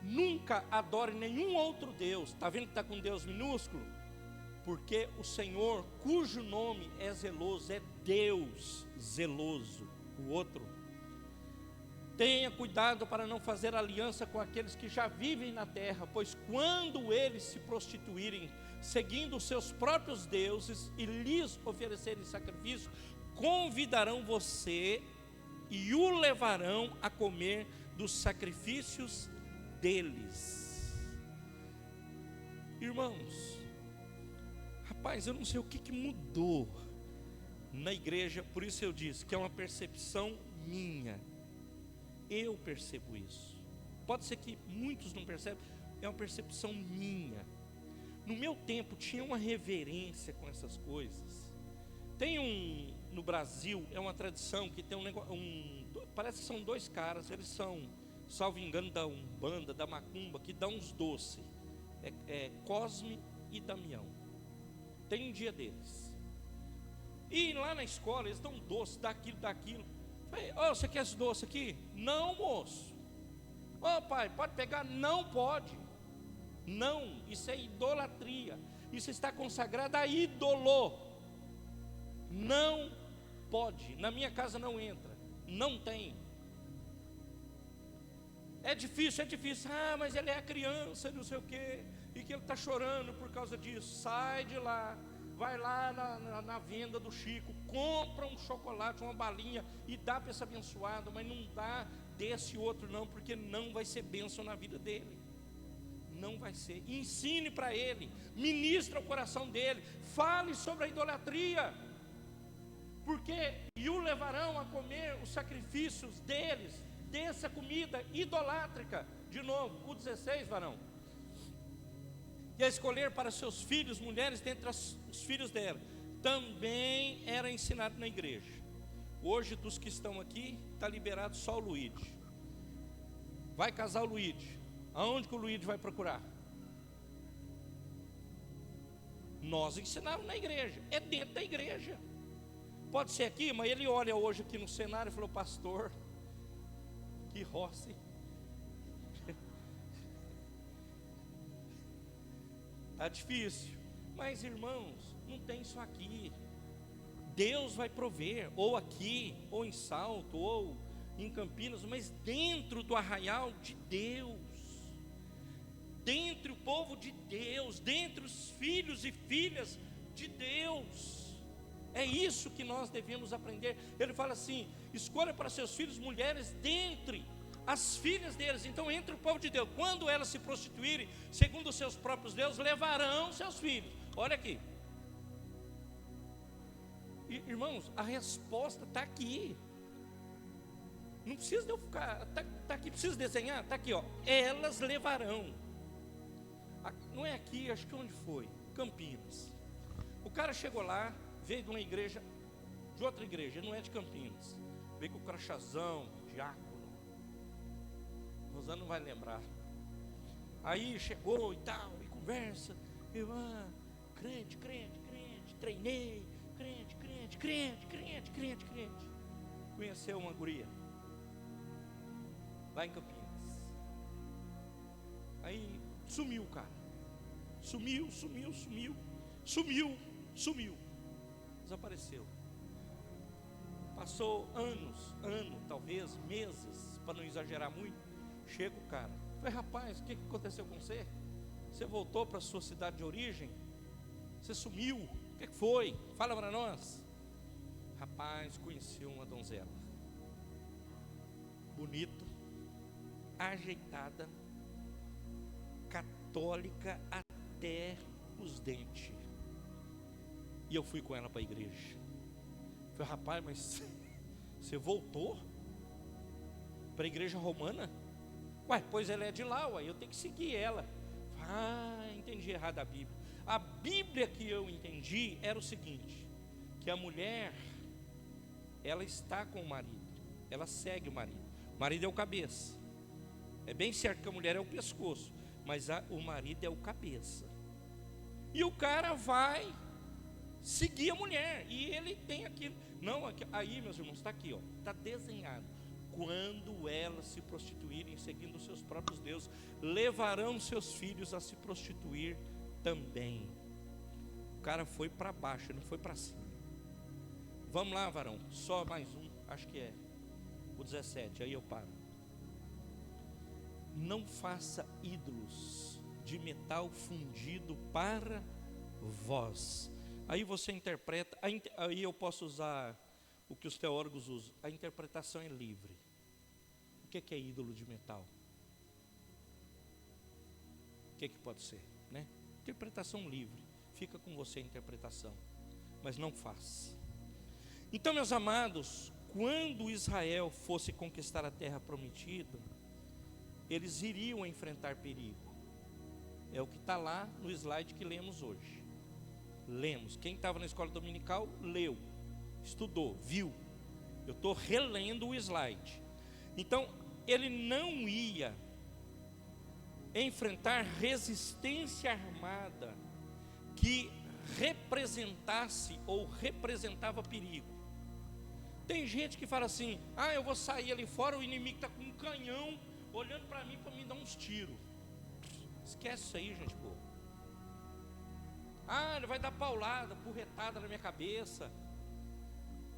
nunca adore nenhum outro Deus. Está vendo que está com Deus minúsculo? Porque o Senhor, cujo nome é zeloso, é Deus zeloso. O outro, tenha cuidado para não fazer aliança com aqueles que já vivem na terra, pois quando eles se prostituírem, seguindo os seus próprios deuses, e lhes oferecerem sacrifício, convidarão você e o levarão a comer dos sacrifícios deles. Irmãos, rapaz, eu não sei o que mudou na igreja. Por isso eu disse que é uma percepção minha. Eu percebo isso. Pode ser que muitos não percebem. É uma percepção minha. No meu tempo tinha uma reverência com essas coisas. Tem no Brasil, é uma tradição que tem um negócio, parece que são dois caras. Eles são, salvo engano, da Umbanda, da Macumba, que dão uns doces. Cosme e Damião. Tem um dia deles. E lá na escola eles dão doce, daquilo. Falei, você quer esse doce aqui? Não, moço. Pai, pode pegar? Não pode. Não, isso é idolatria. Isso está consagrado a ídolo. Não pode. Na minha casa não entra. Não tem. É difícil. Mas ele é a criança, não sei o quê, e que ele está chorando por causa disso. Sai de lá. Vai lá na venda do Chico, compra um chocolate, uma balinha e dá para esse abençoado, mas não dá desse outro não, porque não vai ser bênção na vida dele. Não vai ser. Ensine para ele, ministra o coração dele, fale sobre a idolatria, porque e o levarão a comer os sacrifícios deles, dessa comida idolátrica. De novo, o 16, varão. E a escolher para seus filhos mulheres dentre os filhos dela. Também era ensinado na igreja. Hoje, dos que estão aqui, está liberado só o Luíde. Vai casar o Luíde. Aonde que o Luíde vai procurar? Nós ensinamos na igreja. É dentro da igreja. Pode ser aqui, mas ele olha hoje aqui no cenário e falou, pastor, Que roça, hein? Tá difícil. Mas, irmãos, não tem só aqui. Deus vai prover, ou aqui, ou em Salto, ou em Campinas, mas dentro do arraial de Deus, dentre o povo de Deus, dentre os filhos e filhas de Deus. É isso que nós devemos aprender. Ele fala assim: escolha para seus filhos mulheres dentre as filhas deles. Então, entre o povo de Deus, quando elas se prostituírem, segundo os seus próprios deuses, levarão seus filhos. Olha aqui, irmãos, a resposta está aqui. Não precisa de eu ficar, está aqui, precisa desenhar, está aqui, ó. Elas levarão. Não é aqui, acho que onde foi? Campinas. O cara chegou lá, veio de uma igreja, de outra igreja, não é de Campinas. Veio com o crachazão, diácono. Rosana não vai lembrar. Aí chegou e tal, e conversa. Eu, crente, treinei, crente. Conheceu uma guria lá em Campinas. Aí sumiu o cara. Sumiu. Desapareceu. Passou anos, talvez meses, para não exagerar muito. Chega o cara. Falei: rapaz, o que aconteceu com você? Você voltou para a sua cidade de origem? Você sumiu? O que foi? Fala para nós. Rapaz, conheci uma donzela, bonita, ajeitada, católica até os dentes. E eu fui com ela para a igreja. Falei: rapaz, mas você voltou para a igreja romana? Ué, pois ela é de lá, ué, eu tenho que seguir ela. Entendi errado a Bíblia. A Bíblia que eu entendi era o seguinte: que a mulher, ela está com o marido, ela segue o marido. O marido é o cabeça. É bem certo que a mulher é o pescoço, mas o marido é o cabeça. E o cara vai seguir a mulher, e ele tem aquilo. Não, aqui, aí, meus irmãos, está aqui, ó, está desenhado. Quando elas se prostituírem seguindo os seus próprios deuses, levarão seus filhos a se prostituir também. O cara foi para baixo, não foi para cima. Vamos lá, varão, só mais um, acho que é o 17, aí eu paro. Não faça ídolos de metal fundido para vós. Aí você interpreta, aí eu posso usar o que os teólogos usam. A interpretação é livre. O que é ídolo de metal? O que pode ser, né? Interpretação livre. Fica com você a interpretação, mas não faça. Então, meus amados, quando Israel fosse conquistar a terra prometida, eles iriam enfrentar perigo. É o que está lá no slide que lemos hoje. Lemos. Quem estava na escola dominical, leu, estudou, viu. Eu estou relendo o slide. Então, ele não ia enfrentar resistência armada que representasse ou representava perigo. Tem gente que fala assim: eu vou sair ali fora, o inimigo está com um canhão olhando para mim para me dar uns tiros. Esquece isso aí, gente boa. Ele vai dar paulada, porretada na minha cabeça.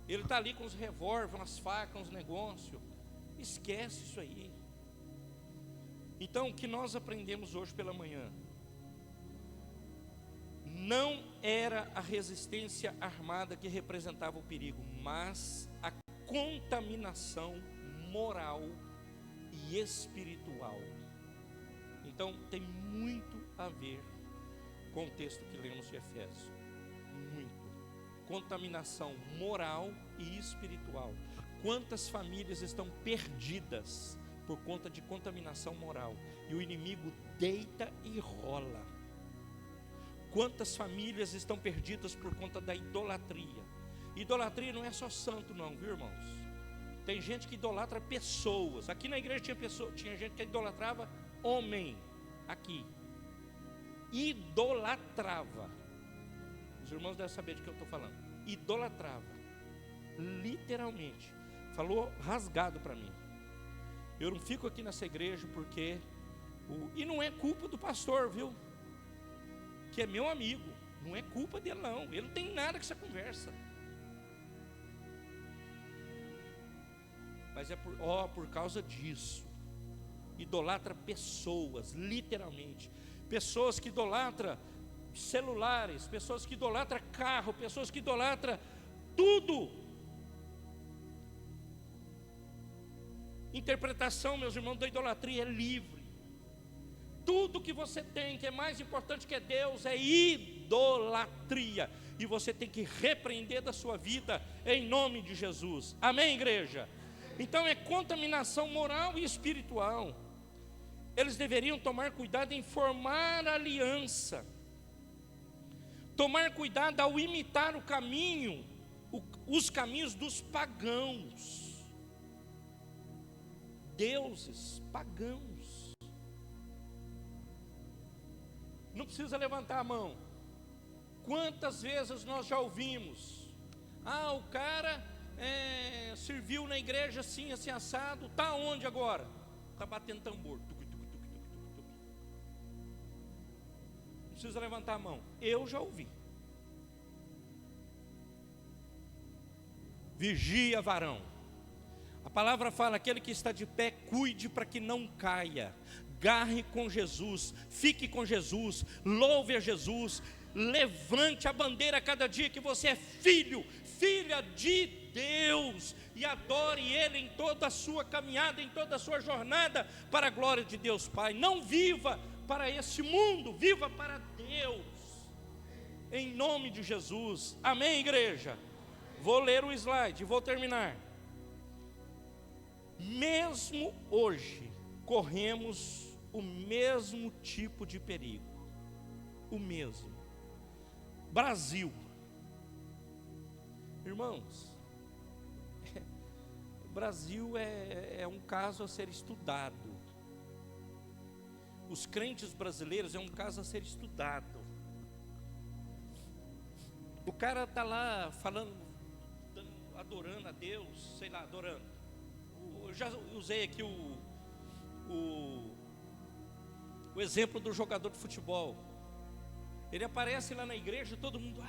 Ele está ali com os revólveres, umas facas, uns negócios. Esquece isso aí. Então, o que nós aprendemos hoje pela manhã? Não era a resistência armada que representava o perigo, mas a contaminação moral e espiritual. Então, tem muito a ver com o texto que lemos de Efésios. Muito. Contaminação moral e espiritual. Quantas famílias estão perdidas por conta de contaminação moral? E o inimigo deita e rola. Quantas famílias estão perdidas por conta da idolatria? Idolatria não é só santo não, viu, irmãos? Tem gente que idolatra pessoas. Aqui na igreja tinha gente que idolatrava homem. Aqui. Idolatrava. Os irmãos devem saber de que eu estou falando. Idolatrava. Literalmente. Falou rasgado para mim. Eu não fico aqui nessa igreja porque... E não é culpa do pastor, viu? Que é meu amigo. Não é culpa dele não. Ele não tem nada com essa conversa. Mas é por causa disso. Idolatra pessoas, literalmente. Pessoas que idolatram celulares, pessoas que idolatram carro, pessoas que idolatram tudo. Interpretação, meus irmãos, da idolatria é livre. Tudo que você tem, que é mais importante que Deus, é idolatria. E você tem que repreender da sua vida em nome de Jesus. Amém, igreja? Então é contaminação moral e espiritual. Eles deveriam tomar cuidado em formar aliança. Tomar cuidado ao imitar o caminho, os caminhos dos pagãos. Deuses pagãos. Não precisa levantar a mão. Quantas vezes nós já ouvimos: ah, o cara serviu na igreja assim, assim, assado. Está onde agora? Está batendo tambor. Não precisa levantar a mão. Eu já ouvi. Vigia, varão. A palavra fala: aquele que está de pé, cuide para que não caia. Garre com Jesus, fique com Jesus, louve a Jesus, levante a bandeira cada dia que você é filho, filha de Deus, e adore Ele em toda a sua caminhada, em toda a sua jornada, para a glória de Deus Pai. Não viva para este mundo, viva para Deus, em nome de Jesus. Amém, igreja? Vou ler o slide, vou terminar. Mesmo hoje, corremos o mesmo tipo de perigo. O mesmo. Brasil. Irmãos, o Brasil é um caso a ser estudado. Os crentes brasileiros é um caso a ser estudado. O cara está lá falando, adorando a Deus, sei lá, adorando. Eu já usei aqui o exemplo do jogador de futebol. Ele aparece lá na igreja, todo mundo,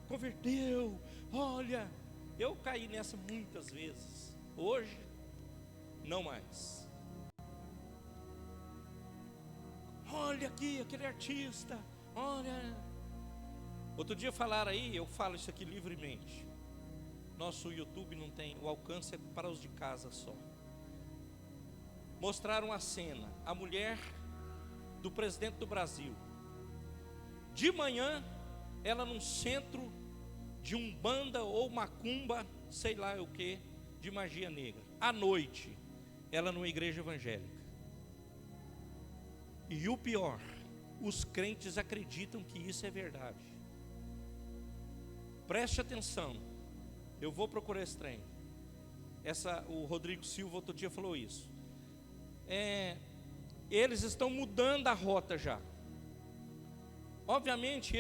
converteu, olha. Eu caí nessa muitas vezes. Hoje, não mais. Olha aqui, aquele artista, olha. Outro dia falaram aí, eu falo isso aqui livremente. Nosso YouTube não tem, o alcance é para os de casa só. Mostraram a cena, a mulher do presidente do Brasil. De manhã, ela num centro de umbanda ou macumba, sei lá o que, de magia negra. À noite, ela numa igreja evangélica. E o pior, os crentes acreditam que isso é verdade. Preste atenção, eu vou procurar esse trem. O Rodrigo Silva outro dia falou isso. Eles estão mudando a rota já. Obviamente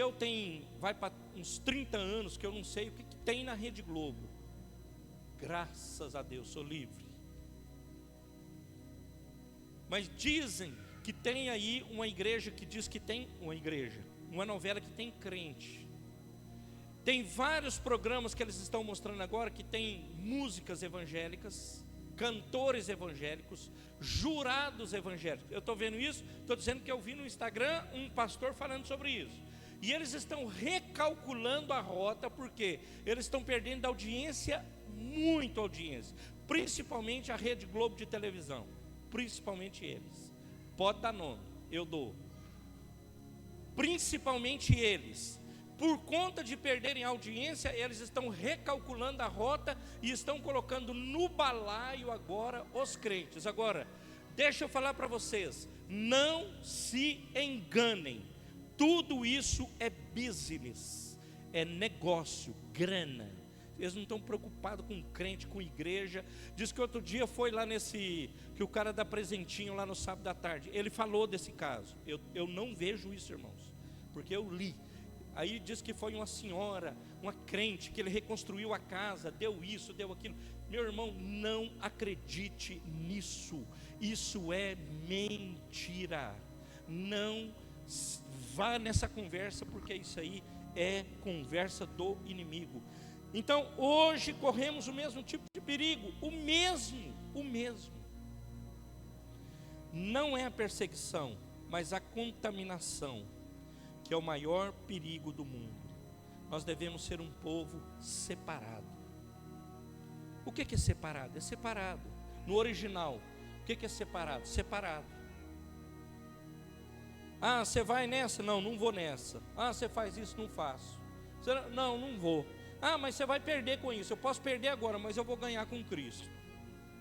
vai para uns 30 anos que eu não sei o que tem na Rede Globo. Graças a Deus, sou livre. Mas dizem que tem aí uma igreja que diz que tem uma novela que tem crente. Tem vários programas que eles estão mostrando agora que tem músicas evangélicas, cantores evangélicos, jurados evangélicos. Eu estou vendo isso, estou dizendo que eu vi no Instagram um pastor falando sobre isso. E eles estão recalculando a rota, porque eles estão perdendo audiência, muita audiência, principalmente a Rede Globo de televisão, principalmente eles. Pode dar nome, eu dou. Principalmente eles. Por conta de perderem audiência, eles estão recalculando a rota e estão colocando no balaio agora os crentes. Agora, deixa eu falar para vocês, não se enganem, tudo isso é business, é negócio, grana. Eles não estão preocupados com crente, com igreja. Diz que outro dia foi lá que o cara dá presentinho lá no sábado à tarde. Ele falou desse caso. Eu não vejo isso, irmãos, porque eu li. Aí diz que foi uma senhora, uma crente, que ele reconstruiu a casa, deu isso, deu aquilo. Meu irmão, não acredite nisso. Isso é mentira. Não vá nessa conversa, porque isso aí é conversa do inimigo. Então hoje corremos o mesmo tipo de perigo, o mesmo. Não é a perseguição, mas a contaminação, que é o maior perigo do mundo. Nós devemos ser um povo separado. O que é separado? É separado. No original, o que é separado? Separado. Ah, você vai nessa? Não, não vou nessa. Ah, você faz isso? Não faço. Não, não vou. Ah, mas você vai perder com isso. Eu posso perder agora, mas eu vou ganhar com Cristo.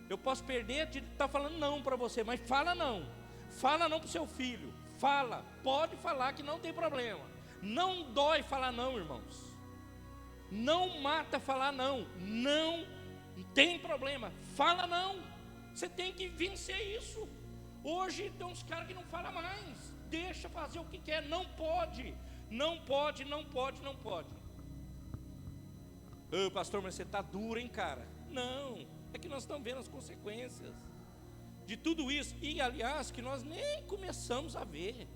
Eu posso perder de estar falando não para você, mas fala não. Fala não para o seu filho. Fala, pode falar que não tem problema. Não dói falar não, irmãos. Não mata falar não. Não tem problema. Fala não. Você tem que vencer isso. Hoje tem uns caras que não falam mais. Deixa fazer o que quer. Não pode. Não pode, não pode, não pode. Ô, pastor, mas você está duro, hein, cara? Não, é que nós estamos vendo as consequências de tudo isso. E aliás, que nós nem começamos a ver.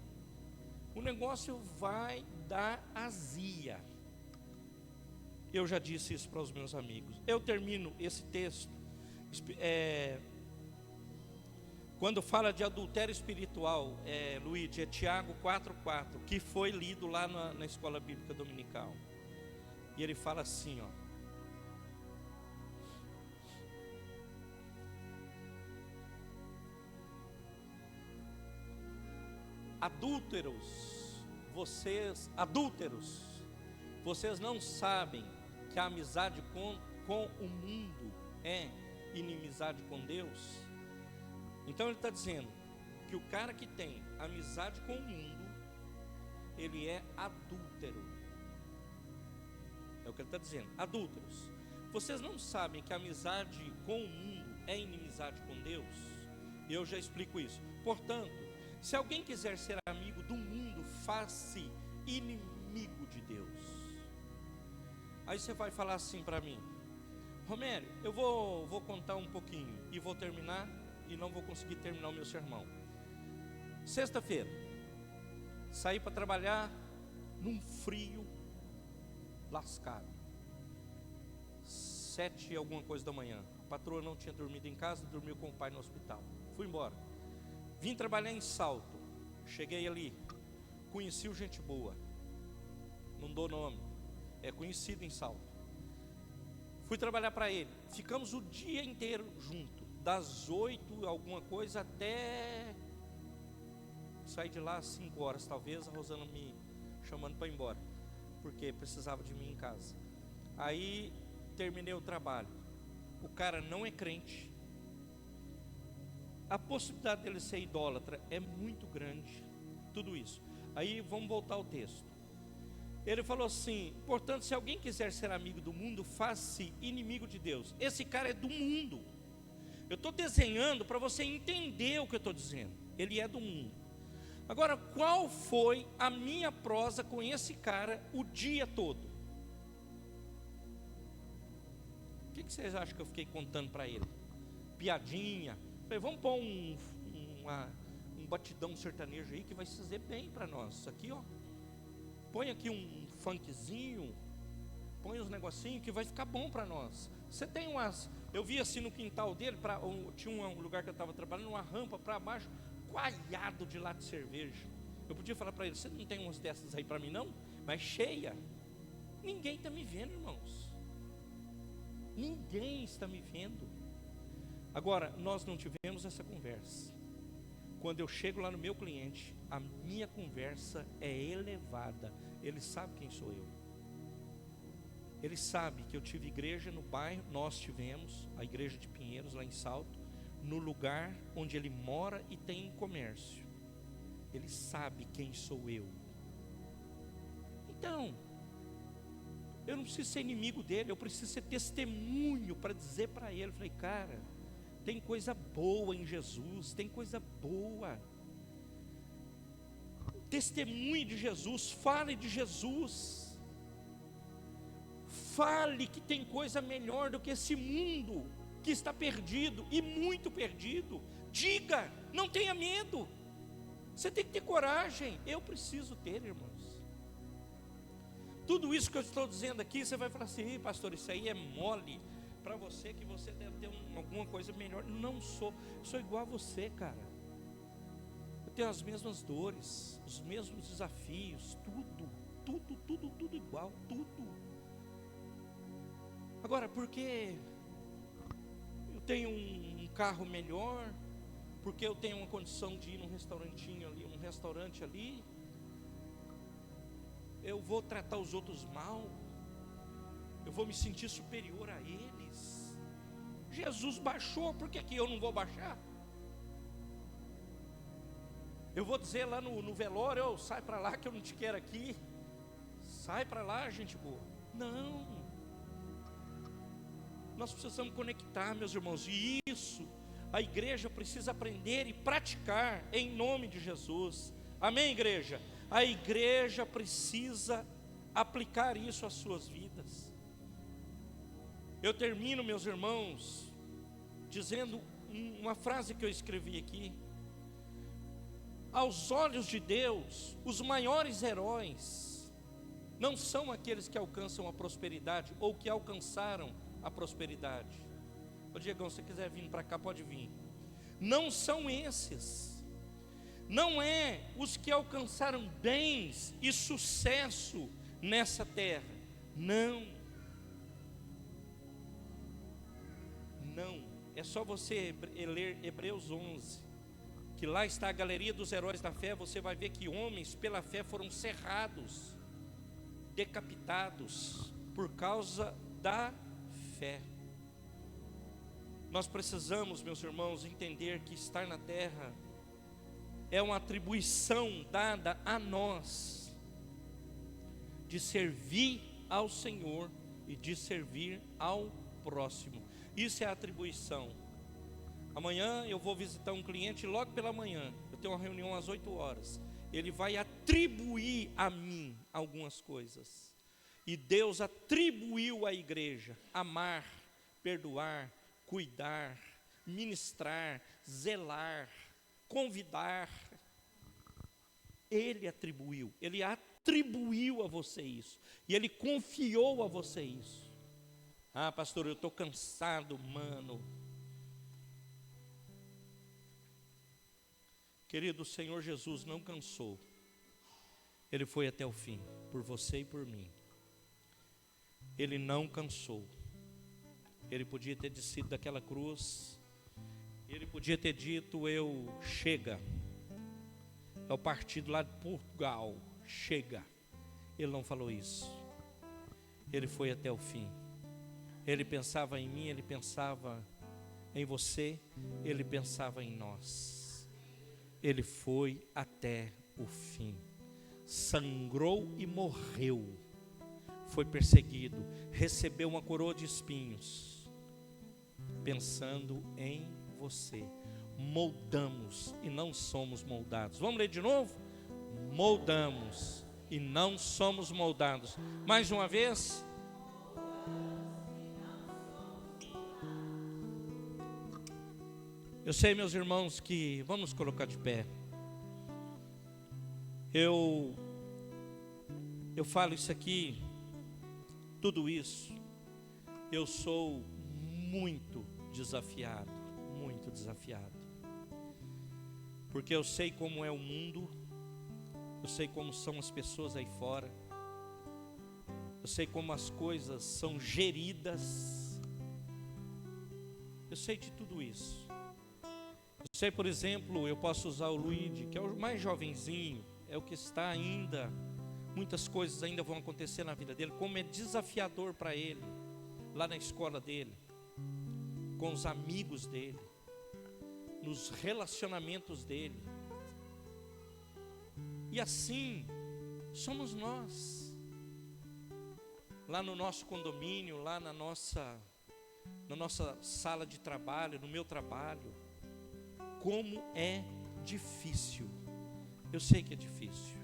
O negócio vai dar azia. Eu já disse isso para os meus amigos. Eu termino esse texto quando fala de adultério espiritual, Luigi, é Tiago 4,4, que foi lido lá na escola bíblica dominical. E ele fala assim, ó: adúlteros, vocês não sabem que a amizade com o mundo é inimizade com Deus? Então ele está dizendo que o cara que tem amizade com o mundo, ele é adúltero. É o que ele está dizendo, adúlteros. Vocês não sabem que a amizade com o mundo é inimizade com Deus? Eu já explico isso. Portanto, se alguém quiser ser amigo do mundo, faz-se inimigo de Deus. Aí você vai falar assim para mim: Romério, eu vou contar um pouquinho e vou terminar, e não vou conseguir terminar o meu sermão. Sexta-feira, saí para trabalhar num frio lascado, 7 e alguma coisa da manhã. A patroa não tinha dormido em casa, dormiu com o pai no hospital. Fui embora. Vim trabalhar em Salto. Cheguei ali, conheci o gente boa, não dou nome, é conhecido em Salto. Fui trabalhar para ele. Ficamos o dia inteiro junto, das 8 alguma coisa até sair de lá às 5 horas talvez, a Rosana me chamando para ir embora, porque precisava de mim em casa. Aí terminei o trabalho. O cara não é crente. A possibilidade dele ser idólatra é muito grande. Tudo isso. Aí vamos voltar ao texto. Ele falou assim: portanto, se alguém quiser ser amigo do mundo, faz-se inimigo de Deus. Esse cara é do mundo. Eu estou desenhando para você entender o que eu estou dizendo. Ele é do mundo. Agora, qual foi a minha prosa com esse cara o dia todo? O que vocês acham que eu fiquei contando para ele? Piadinha. Falei, vamos pôr um batidão sertanejo aí que vai se fazer bem para nós. Isso aqui, ó. Põe aqui um funkzinho, põe uns negocinhos que vai ficar bom para nós. Você tem umas... Eu vi assim no quintal dele, tinha um lugar que eu estava trabalhando, uma rampa para baixo, coalhado de lata de cerveja. Eu podia falar para ele: você não tem umas dessas aí para mim não? Mas cheia. Ninguém está me vendo, irmãos. Ninguém está me vendo. Agora, nós não tivemos essa conversa. Quando eu chego lá no meu cliente, a minha conversa é elevada. Ele sabe quem sou eu. Ele sabe que eu tive igreja no bairro, nós tivemos a igreja de Pinheiros, lá em Salto, no lugar onde ele mora e tem comércio. Ele sabe quem sou eu. Então, eu não preciso ser inimigo dele, eu preciso ser testemunho para dizer para ele. Falei, cara, tem coisa boa em Jesus, tem coisa boa. testemunhe de Jesus, fale de Jesus, fale que tem coisa melhor do que esse mundo que está perdido, e muito perdido. Diga, não tenha medo, você tem que ter coragem. Eu preciso ter, irmãos. Tudo isso que eu estou dizendo aqui, você vai falar assim: pastor, isso aí é mole para você, que você deve ter alguma coisa melhor. Não sou, sou igual a você, cara. Eu tenho as mesmas dores, os mesmos desafios, tudo igual, tudo. Agora, porque eu tenho um carro melhor, porque eu tenho uma condição de ir num restaurantinho ali, um restaurante ali, eu vou tratar os outros mal, eu vou me sentir superior a eles. Jesus baixou, por que eu não vou baixar? Eu vou dizer lá no velório: sai para lá que eu não te quero aqui, sai para lá, gente boa. Não, nós precisamos conectar, meus irmãos, e isso a igreja precisa aprender e praticar em nome de Jesus. Amém, igreja? A igreja precisa aplicar isso às suas vidas. Eu termino, meus irmãos, dizendo uma frase que eu escrevi aqui. Aos olhos de Deus, os maiores heróis não são aqueles que alcançam a prosperidade ou que alcançaram a prosperidade. Ô Diegão, se você quiser vir para cá, pode vir. Não são esses. Não é os que alcançaram bens e sucesso nessa terra. Não. É só você ler Hebreus 11, que lá está a galeria dos heróis da fé. Você vai ver que homens pela fé foram serrados, decapitados por causa da fé. Nós precisamos, meus irmãos, entender que estar na terra é uma atribuição dada a nós, de servir ao Senhor e de servir ao próximo. Isso é a atribuição. Amanhã eu vou visitar um cliente logo pela manhã, eu tenho uma reunião às 8 horas. Ele vai atribuir a mim algumas coisas, e Deus atribuiu à igreja: amar, perdoar, cuidar, ministrar, zelar, convidar. Ele atribuiu a você isso, e Ele confiou a você isso. Ah, pastor, eu estou cansado, mano. Querido, o Senhor Jesus não cansou. Ele foi até o fim, por você e por mim. Ele não cansou. Ele podia ter descido daquela cruz, ele podia ter dito: chega, é o partido lá de Portugal, chega. Ele não falou isso. Ele foi até o fim. Ele pensava em mim, ele pensava em você, ele pensava em nós. Ele foi até o fim, sangrou e morreu, foi perseguido, recebeu uma coroa de espinhos, pensando em você. Moldamos e não somos moldados. Vamos ler de novo? Moldamos e não somos moldados. Mais uma vez. Eu sei, meus irmãos, que vamos colocar de pé. Eu falo isso aqui, tudo isso. Eu sou muito desafiado, porque eu sei como é o mundo, eu sei como são as pessoas aí fora, eu sei como as coisas são geridas, eu sei de tudo isso. Eu sei, por exemplo, eu posso usar o Luigi, que é o mais jovenzinho, é o que está ainda, muitas coisas ainda vão acontecer na vida dele, como é desafiador para ele, lá na escola dele, com os amigos dele, nos relacionamentos dele. E assim somos nós, lá no nosso condomínio, lá na nossa sala de trabalho, no meu trabalho. Como é difícil, eu sei que é difícil,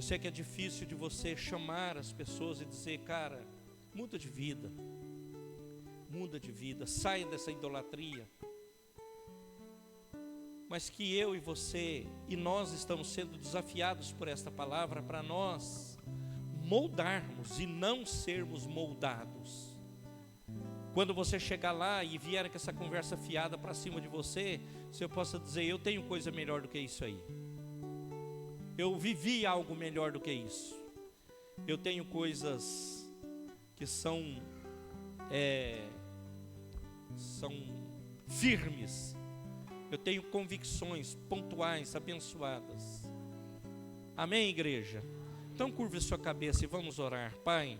Eu sei que é difícil de você chamar as pessoas e dizer, cara, muda de vida, saia dessa idolatria. Mas que eu e você, e nós estamos sendo desafiados por esta palavra, para nós moldarmos e não sermos moldados. Quando você chegar lá e vier com essa conversa fiada para cima de você, você possa dizer, eu tenho coisa melhor do que isso aí. Eu vivi algo melhor do que isso. Eu tenho coisas que são firmes. Eu tenho convicções pontuais, abençoadas. Amém, igreja? Então curva sua cabeça e vamos orar. Pai,